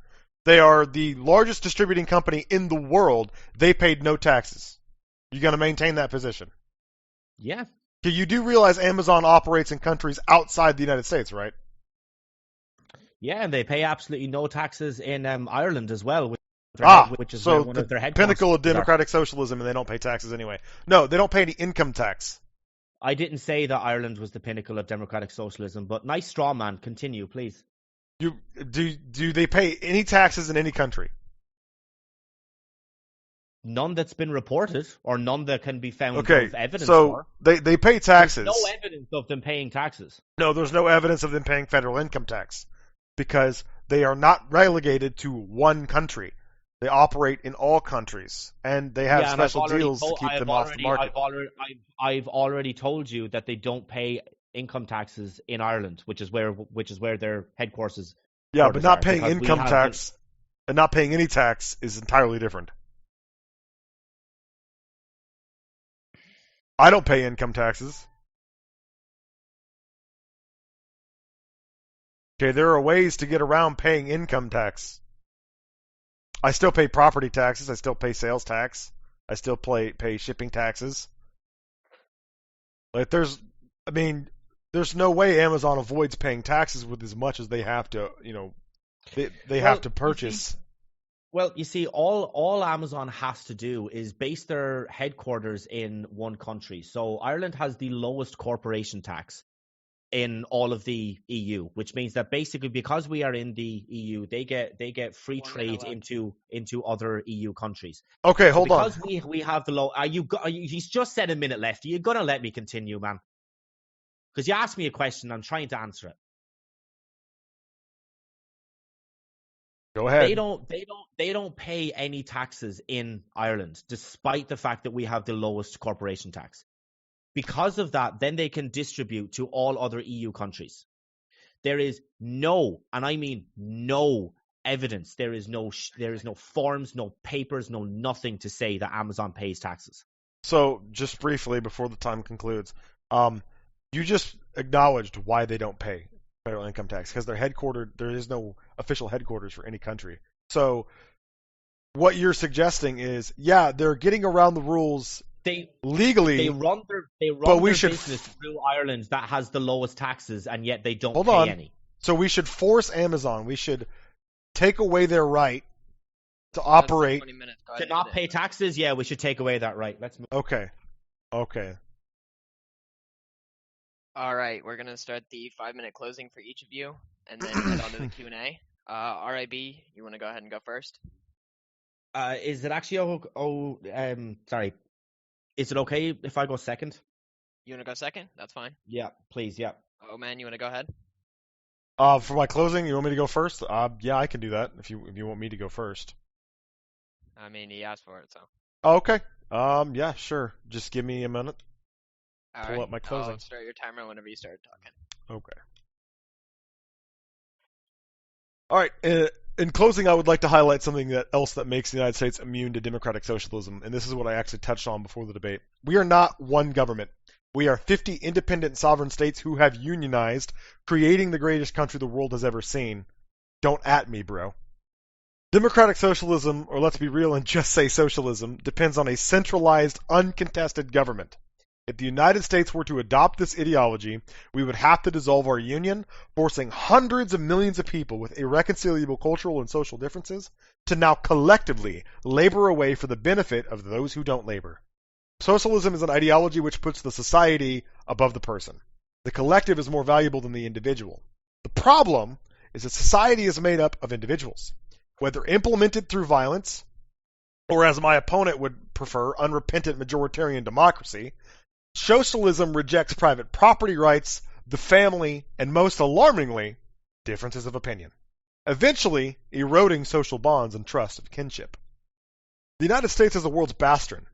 C: They are the largest distributing company in the world. They paid no taxes. You going to maintain that position?
B: Yeah.
C: Okay, you do realize Amazon operates in countries outside the United States, right?
B: Yeah, and they pay absolutely no taxes in Ireland as well, which is
C: so
B: one
C: the
B: of their headquarters.
C: Pinnacle of democratic socialism, and they don't pay taxes anyway. No, they don't pay any income tax.
B: I didn't say that Ireland was the pinnacle of democratic socialism, but nice straw man. Continue, please.
C: Do they pay any taxes in any country?
B: None that's been reported, or none that can be found of evidence
C: for. They pay taxes.
B: There's no evidence of them paying taxes.
C: No, there's no evidence of them paying federal income tax because they are not relegated to one country. They operate in all countries, and they have special deals to keep them off the market.
B: I've already told you that they don't pay income taxes in Ireland, which is where their headquarters.
C: Yeah, but not paying income tax and not paying any tax is entirely different. I don't pay income taxes. Okay, there are ways to get around paying income tax. I still pay property taxes. I still pay sales tax. I still pay shipping taxes. Like there's no way Amazon avoids paying taxes with as much as they have to, they have to purchase.
B: You see, all Amazon has to do is base their headquarters in one country. So Ireland has the lowest corporation tax in all of the EU, which means that basically because we are in the EU, they get free trade into other EU countries.
C: Okay, hold on.
B: Because we have the low. He's just said a minute left. Are you gonna let me continue, man? Because you asked me a question, I'm trying to answer it.
C: Go ahead.
B: They don't pay any taxes in Ireland, despite the fact that we have the lowest corporation tax. Because of that, then they can distribute to all other EU countries. There is no, and I mean no, evidence. There is no forms, no papers, no nothing to say that Amazon pays taxes.
C: So, just briefly before the time concludes, you just acknowledged why they don't pay federal income tax, because they're headquartered. There is no official headquarters for any country. So, what you're suggesting is, yeah, they're getting around the rules legally.
B: They run their business through Ireland that has the lowest taxes, and yet they don't pay any.
C: So we should force Amazon. We should take away their right to operate.
B: To not pay taxes? Yeah, we should take away that right. Let's move.
C: Okay.
A: All right, we're gonna start the 5-minute closing for each of you, and then head on to the Q&A. RIB, you want to go ahead and go first?
B: Is it actually sorry? Is it okay if I go second?
A: You want to go second? That's fine.
B: Yeah, please. Yeah.
A: Oh man, you want to go ahead?
C: For my closing, you want me to go first? Yeah, I can do that if you want me to go first.
A: I mean, he asked for it, so.
C: Okay. Yeah, sure. Just give me a minute.
A: Pull
C: up my closing.
A: I'll start your timer whenever you start talking.
C: Okay. All right. In closing, I would like to highlight something else that makes the United States immune to democratic socialism, and this is what I actually touched on before the debate. We are not one government. We are 50 independent sovereign states who have unionized, creating the greatest country the world has ever seen. Don't at me, bro. Democratic socialism, or let's be real and just say socialism, depends on a centralized, uncontested government. If the United States were to adopt this ideology, we would have to dissolve our union, forcing hundreds of millions of people with irreconcilable cultural and social differences to now collectively labor away for the benefit of those who don't labor. Socialism is an ideology which puts the society above the person. The collective is more valuable than the individual. The problem is that society is made up of individuals. Whether implemented through violence, or as my opponent would prefer, unrepentant majoritarian democracy, socialism rejects private property rights, the family, and most alarmingly, differences of opinion, eventually eroding social bonds and trust of kinship. The United States is the world's bastion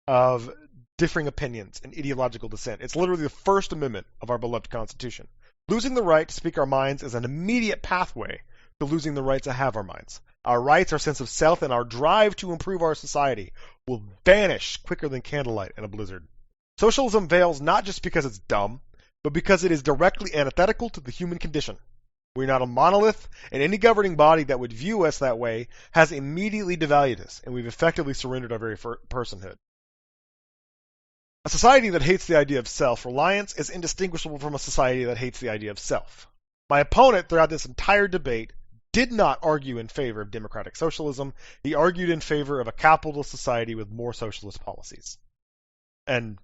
C: of differing opinions and ideological dissent. It's literally the First Amendment of our beloved Constitution. Losing the right to speak our minds is an immediate pathway to losing the right to have our minds. Our rights, our sense of self, and our drive to improve our society will vanish quicker than candlelight in a blizzard. Socialism fails not just because it's dumb, but because it is directly antithetical to the human condition. We're not a monolith, and any governing body that would view us that way has immediately devalued us, and we've effectively surrendered our very personhood. A society that hates the idea of self-reliance is indistinguishable from a society that hates the idea of self. My opponent throughout this entire debate did not argue in favor of democratic socialism. He argued in favor of a capitalist society with more socialist policies. And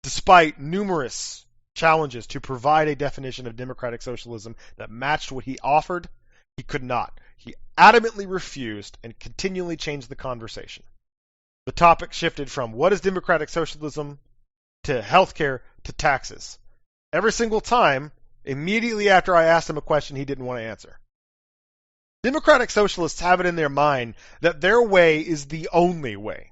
C: despite numerous challenges to provide a definition of democratic socialism that matched what he offered, he could not. He adamantly refused and continually changed the conversation. The topic shifted from what is democratic socialism to healthcare to taxes. Every single time, immediately after I asked him a question he didn't want to answer. Democratic socialists have it in their mind that their way is the only way.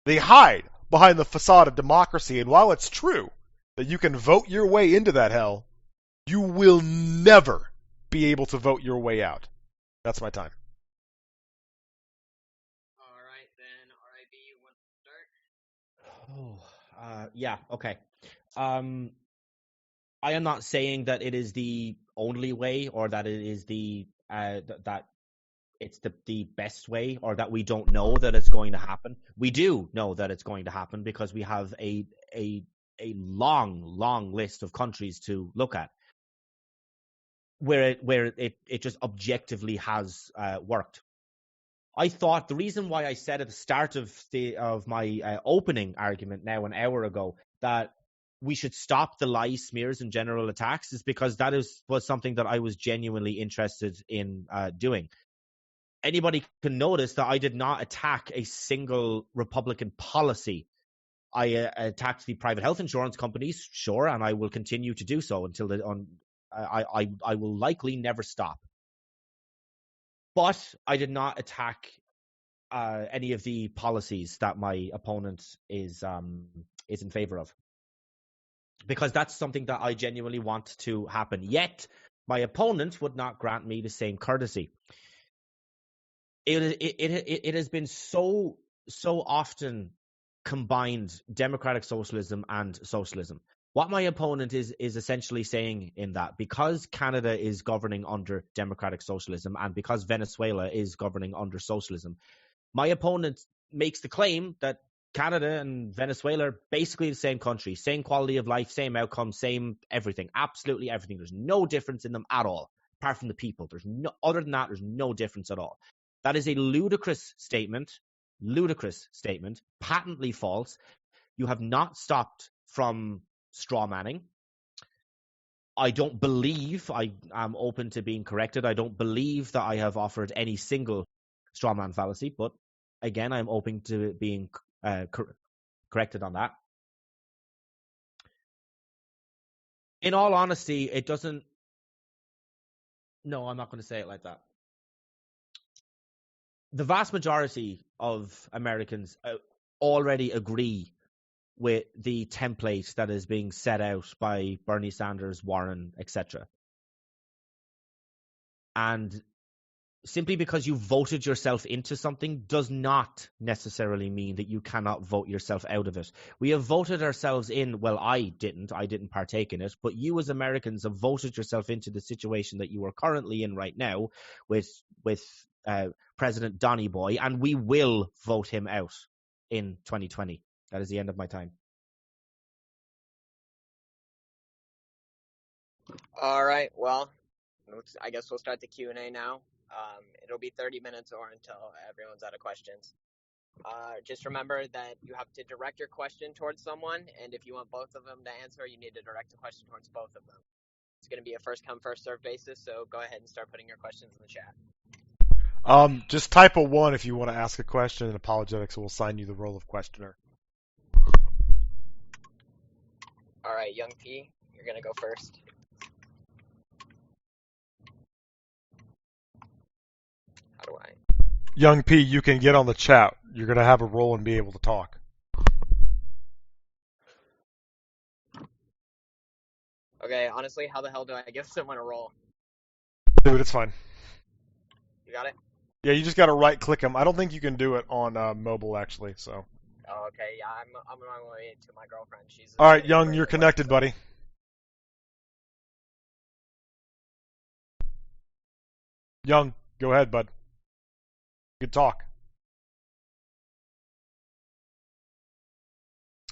C: They hide behind the facade of democracy, and while it's true that you can vote your way into that hell, you will never be able to vote your way out. That's my time.
A: All right, then, RIB, you want to start?
B: Yeah, okay. I am not saying that it is the only way, or that it is that it's the best way, or that we don't know that it's going to happen. We do know that it's going to happen because we have a long list of countries to look at where it just objectively has worked. I thought the reason why I said at the start of my opening argument now an hour ago that we should stop the lies, smears, and general attacks is because that was something that I was genuinely interested in doing. Anybody can notice that I did not attack a single Republican policy. I attacked the private health insurance companies, sure, and I will continue to do so until I will likely never stop. But I did not attack any of the policies that my opponent is in favor of, because that's something that I genuinely want to happen. Yet my opponent would not grant me the same courtesy. It has been so often combined, democratic socialism and socialism. What my opponent is essentially saying in that, because Canada is governing under democratic socialism and because Venezuela is governing under socialism, my opponent makes the claim that Canada and Venezuela are basically the same country, same quality of life, same outcome, same everything, absolutely everything. There's no difference in them at all, apart from the people. Other than that, there's no difference at all. That is a ludicrous statement, patently false. You have not stopped from straw manning. I don't believe, I am open to being corrected, I don't believe that I have offered any single straw man fallacy, but again, I'm open to being corrected on that. In all honesty, it doesn't... No, I'm not going to say it like that. The vast majority of Americans already agree with the template that is being set out by Bernie Sanders, Warren, etc. And simply because you voted yourself into something does not necessarily mean that you cannot vote yourself out of it. We have voted ourselves in. Well, I didn't partake in it, but you as Americans have voted yourself into the situation that you are currently in right now with President Donny Boy, and we will vote him out in 2020. That is the end of my time.
A: All right. Well, I guess we'll start the Q&A now. It'll be 30 minutes or until everyone's out of questions. Just remember that you have to direct your question towards someone, and if you want both of them to answer, you need to direct the question towards both of them. It's going to be a first come, first served basis, so go ahead and start putting your questions in the chat.
C: Just type a 1 if you want to ask a question, and Apologetics will assign you the role of questioner.
A: All right, Young P, you're going to go first. How do I?
C: Young P, you can get on the chat. You're going to have a role and be able to talk.
A: Okay, honestly, how the hell do I give someone a role?
C: Dude, it's fine.
A: You got it?
C: Yeah, you just got to right-click them. I don't think you can do it on mobile, actually, so...
A: Oh, okay, yeah, I'm on my way to my girlfriend. She's...
C: All right, Young, you're connected, buddy. Young, go ahead, bud. You can talk.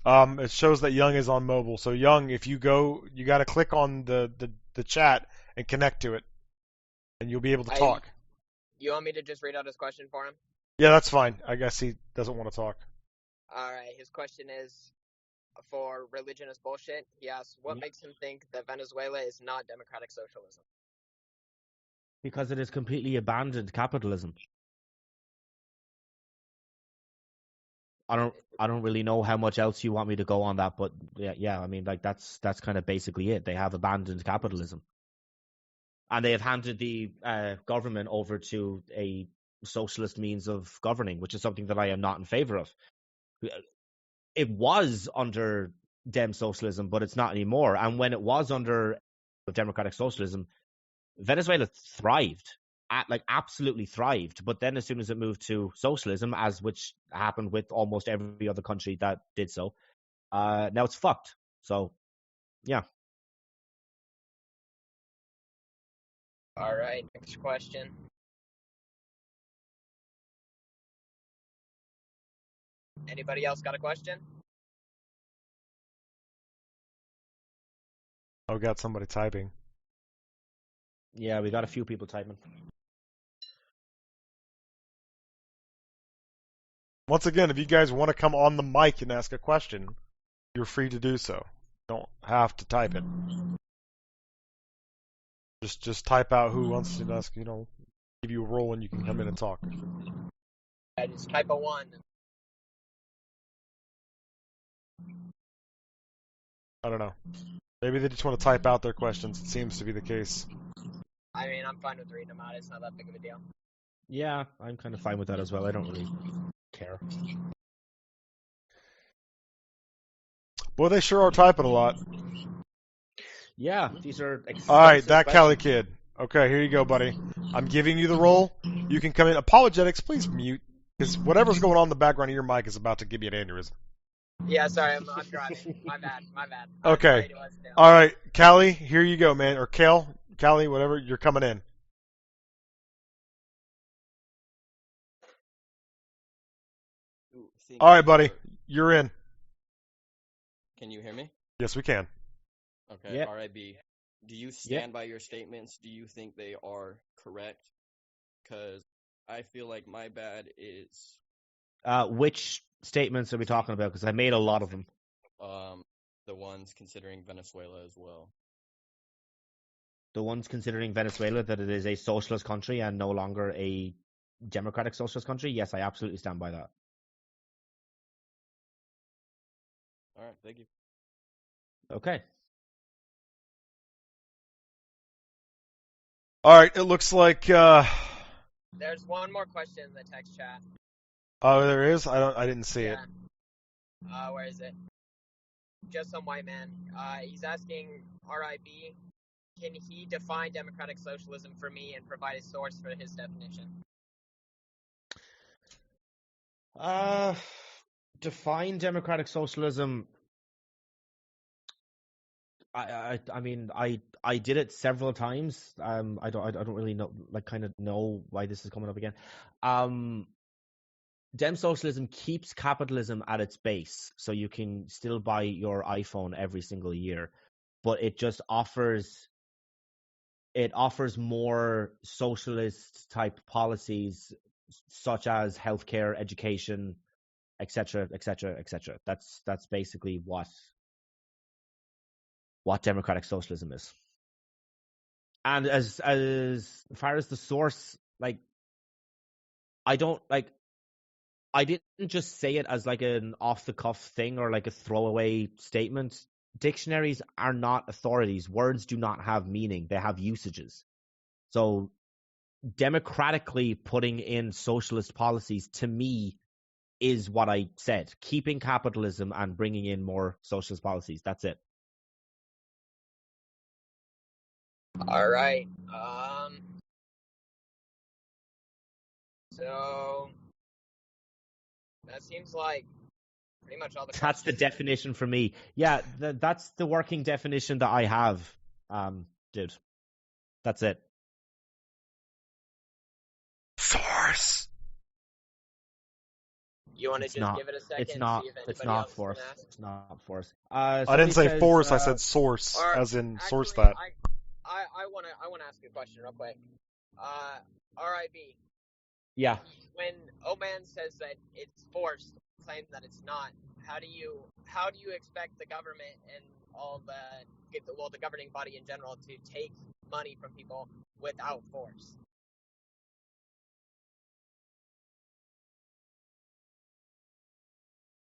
C: It shows that Young is on mobile. So Young, if you go, you got to click on the chat and connect to it, and you'll be able to talk.
A: You want me to just read out his question for him?
C: Yeah, that's fine. I guess he doesn't want to talk.
A: All right. His question is, for religion is bullshit. He asks, what makes him think that Venezuela is not democratic socialism?
B: Because it has completely abandoned capitalism. I don't really know how much else you want me to go on that, but yeah, I mean, like that's kind of basically it. They have abandoned capitalism, and they have handed the government over to a socialist means of governing, which is something that I am not in favor of. It was under Dem socialism, but it's not anymore. And when it was under democratic socialism, Venezuela thrived. Absolutely thrived. But then as soon as it moved to socialism, which happened with almost every other country that did so, now it's fucked. So, yeah.
A: All right, next question. Anybody else got a question?
C: Oh, got somebody typing.
B: Yeah, we got a few people typing.
C: Once again, if you guys want to come on the mic and ask a question, you're free to do so. You don't have to type it. Just type out who wants to ask, give you a role and you can come in and talk.
A: I just type a 1.
C: I don't know. Maybe they just want to type out their questions. It seems to be the case.
A: I mean, I'm fine with reading them out. It's not that big of a deal.
B: Yeah, I'm kind of fine with that as well. I don't really care.
C: Boy, they sure are typing a lot.
B: Yeah, these are
C: All right,
B: extensive
C: that Cali
B: questions.
C: kid. Okay, here you go, buddy. I'm giving you the role. You can come in. Apologetics, please mute, because whatever's going on in the background of your mic is about to give you an aneurysm.
A: Yeah, sorry, I'm driving. My bad.
C: Okay.
A: It was down.
C: All right, Callie, here you go, man. Or Callie, whatever. You're coming in. All right, buddy. You're in.
D: Can you hear me?
C: Yes, we can.
D: Okay,
B: Yep.
D: RIB. Do you stand by your statements? Do you think they are correct? Because I feel like my bad is
B: Which statements are we talking about? Because I made a lot of them.
D: the ones considering Venezuela as well.
B: The ones considering Venezuela that it is a socialist country and no longer a democratic socialist country. Yes, I absolutely stand by that.
D: All right, thank you.
B: Okay.
C: All right, it looks like.
A: There's one more question in the text chat.
C: Oh, there is. I didn't see it.
A: Where is it? Just some white man. He's asking RIB, can he define democratic socialism for me and provide a source for his definition?
B: Define democratic socialism. I mean, I did it several times. I don't really know why this is coming up again. Dem socialism keeps capitalism at its base, so you can still buy your iPhone every single year, but it just offers more socialist type policies, such as healthcare, education, etc., etc., etc. That's basically what democratic socialism is. And as far as the source, like, I didn't just say it as like an off the cuff thing or like a throwaway statement. Dictionaries are not authorities. Words do not have meaning. They have usages. So democratically putting in socialist policies, to me, is what I said. Keeping capitalism and bringing in more socialist policies. That's it.
A: All right. So that seems like pretty much all the questions.
B: That's the definition for me. Yeah, that's the working definition that I have, dude. That's it.
C: Source.
A: You want to just give it a second?
B: It's not.
A: See if
B: It's
A: anybody
B: not
A: else
B: force.
A: can ask?
B: It's not force.
C: I didn't say force. I said source, as in
A: Actually,
C: source that.
A: I wanna ask you a question real quick. RIB.
B: Yeah.
A: When Oman says that it's forced, claims that it's not, how do you expect the government and the governing body in general to take money from people without force?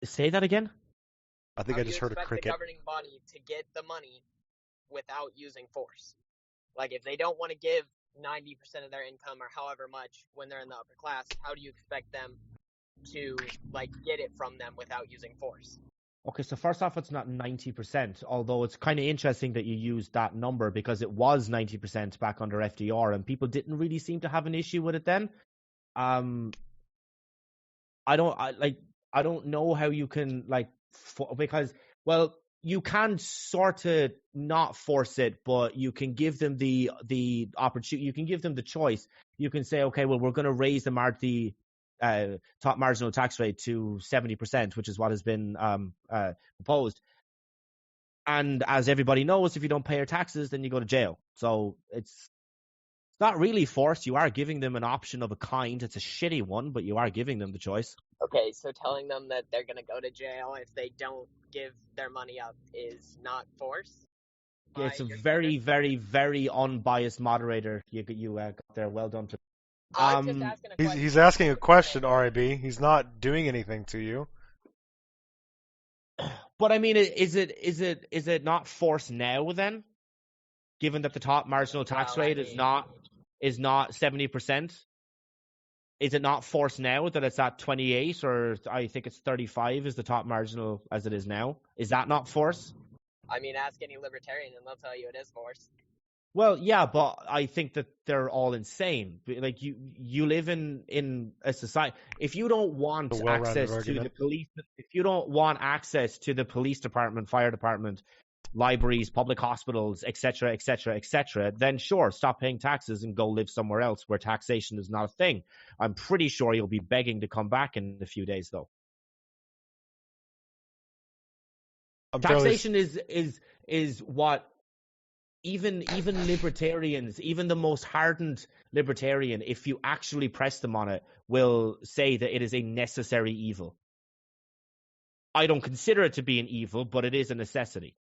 B: Say that again?
C: I think I just heard a cricket.
A: The governing body to get the money without using force. Like, if they don't want to give 90% of their income or however much when they're in the upper class, how do you expect them to get it from them without using force?
B: Okay, so first off, it's not 90%, although it's kind of interesting that you used that number because it was 90% back under FDR and people didn't really seem to have an issue with it then. I don't know how you can because, well, you can sort of not force it, but you can give them the opportunity. You can give them the choice. You can say, okay, well, we're going to raise the top marginal tax rate to 70%, which is what has been proposed. And as everybody knows, if you don't pay your taxes, then you go to jail. So it's not really forced. You are giving them an option of a kind. It's a shitty one, but you are giving them the choice.
A: Okay, so telling them that they're going to go to jail if they don't give their money up is not force?
B: It's a very, very, very unbiased moderator. You got there. Well done.
A: I'm just asking a question.
C: He's asking a question, RIB. He's not doing anything to you.
B: But I mean, is it not forced now then? Given that the top marginal tax rate is not 70%. is it not forced now that it's at 28, or I think it's 35 is the top marginal as it is now? Is that not force?
A: I mean, ask any libertarian and they'll tell you it is force.
B: Well, yeah, but I think that they're all insane. Like you live in a society. If you don't want access to the police, if you don't want access to the police department, fire department, libraries, public hospitals, etc., etc., etc., then sure, stop paying taxes and go live somewhere else where taxation is not a thing. I'm pretty sure you'll be begging to come back in a few days, though. Taxation is what even libertarians, even the most hardened libertarian, if you actually press them on it, will say that it is a necessary evil. I don't consider it to be an evil, but it is a necessity.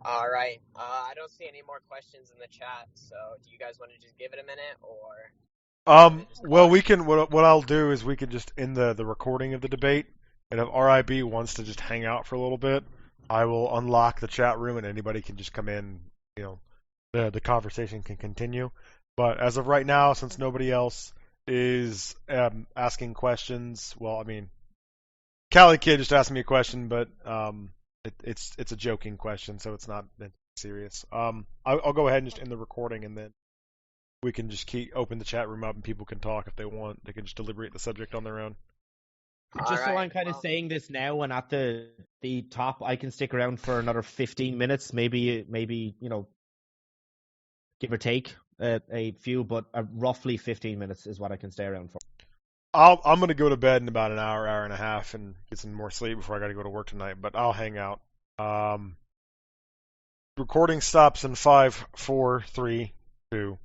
A: All right. I don't see any more questions in the chat, so do you guys want to just give it a minute, or?
C: Well, we can. What I'll do is we can just end the recording of the debate, and if RIB wants to just hang out for a little bit, I will unlock the chat room, and anybody can just come in. You know, the conversation can continue. But as of right now, since nobody else is asking questions, well, I mean, Cali Kid just asked me a question, but it's a joking question, so it's not serious. I'll go ahead and just end the recording, and then we can just open the chat room up, and people can talk if they want. They can just deliberate the subject on their own.
B: Just so I'm kind of saying this now, and at the top, I can stick around for another 15 minutes, maybe give or take a few, but roughly 15 minutes is what I can stay around for.
C: I'm going to go to bed in about an hour and a half, and get some more sleep before I got to go to work tonight, but I'll hang out. Recording stops in 5, 4, 3, 2,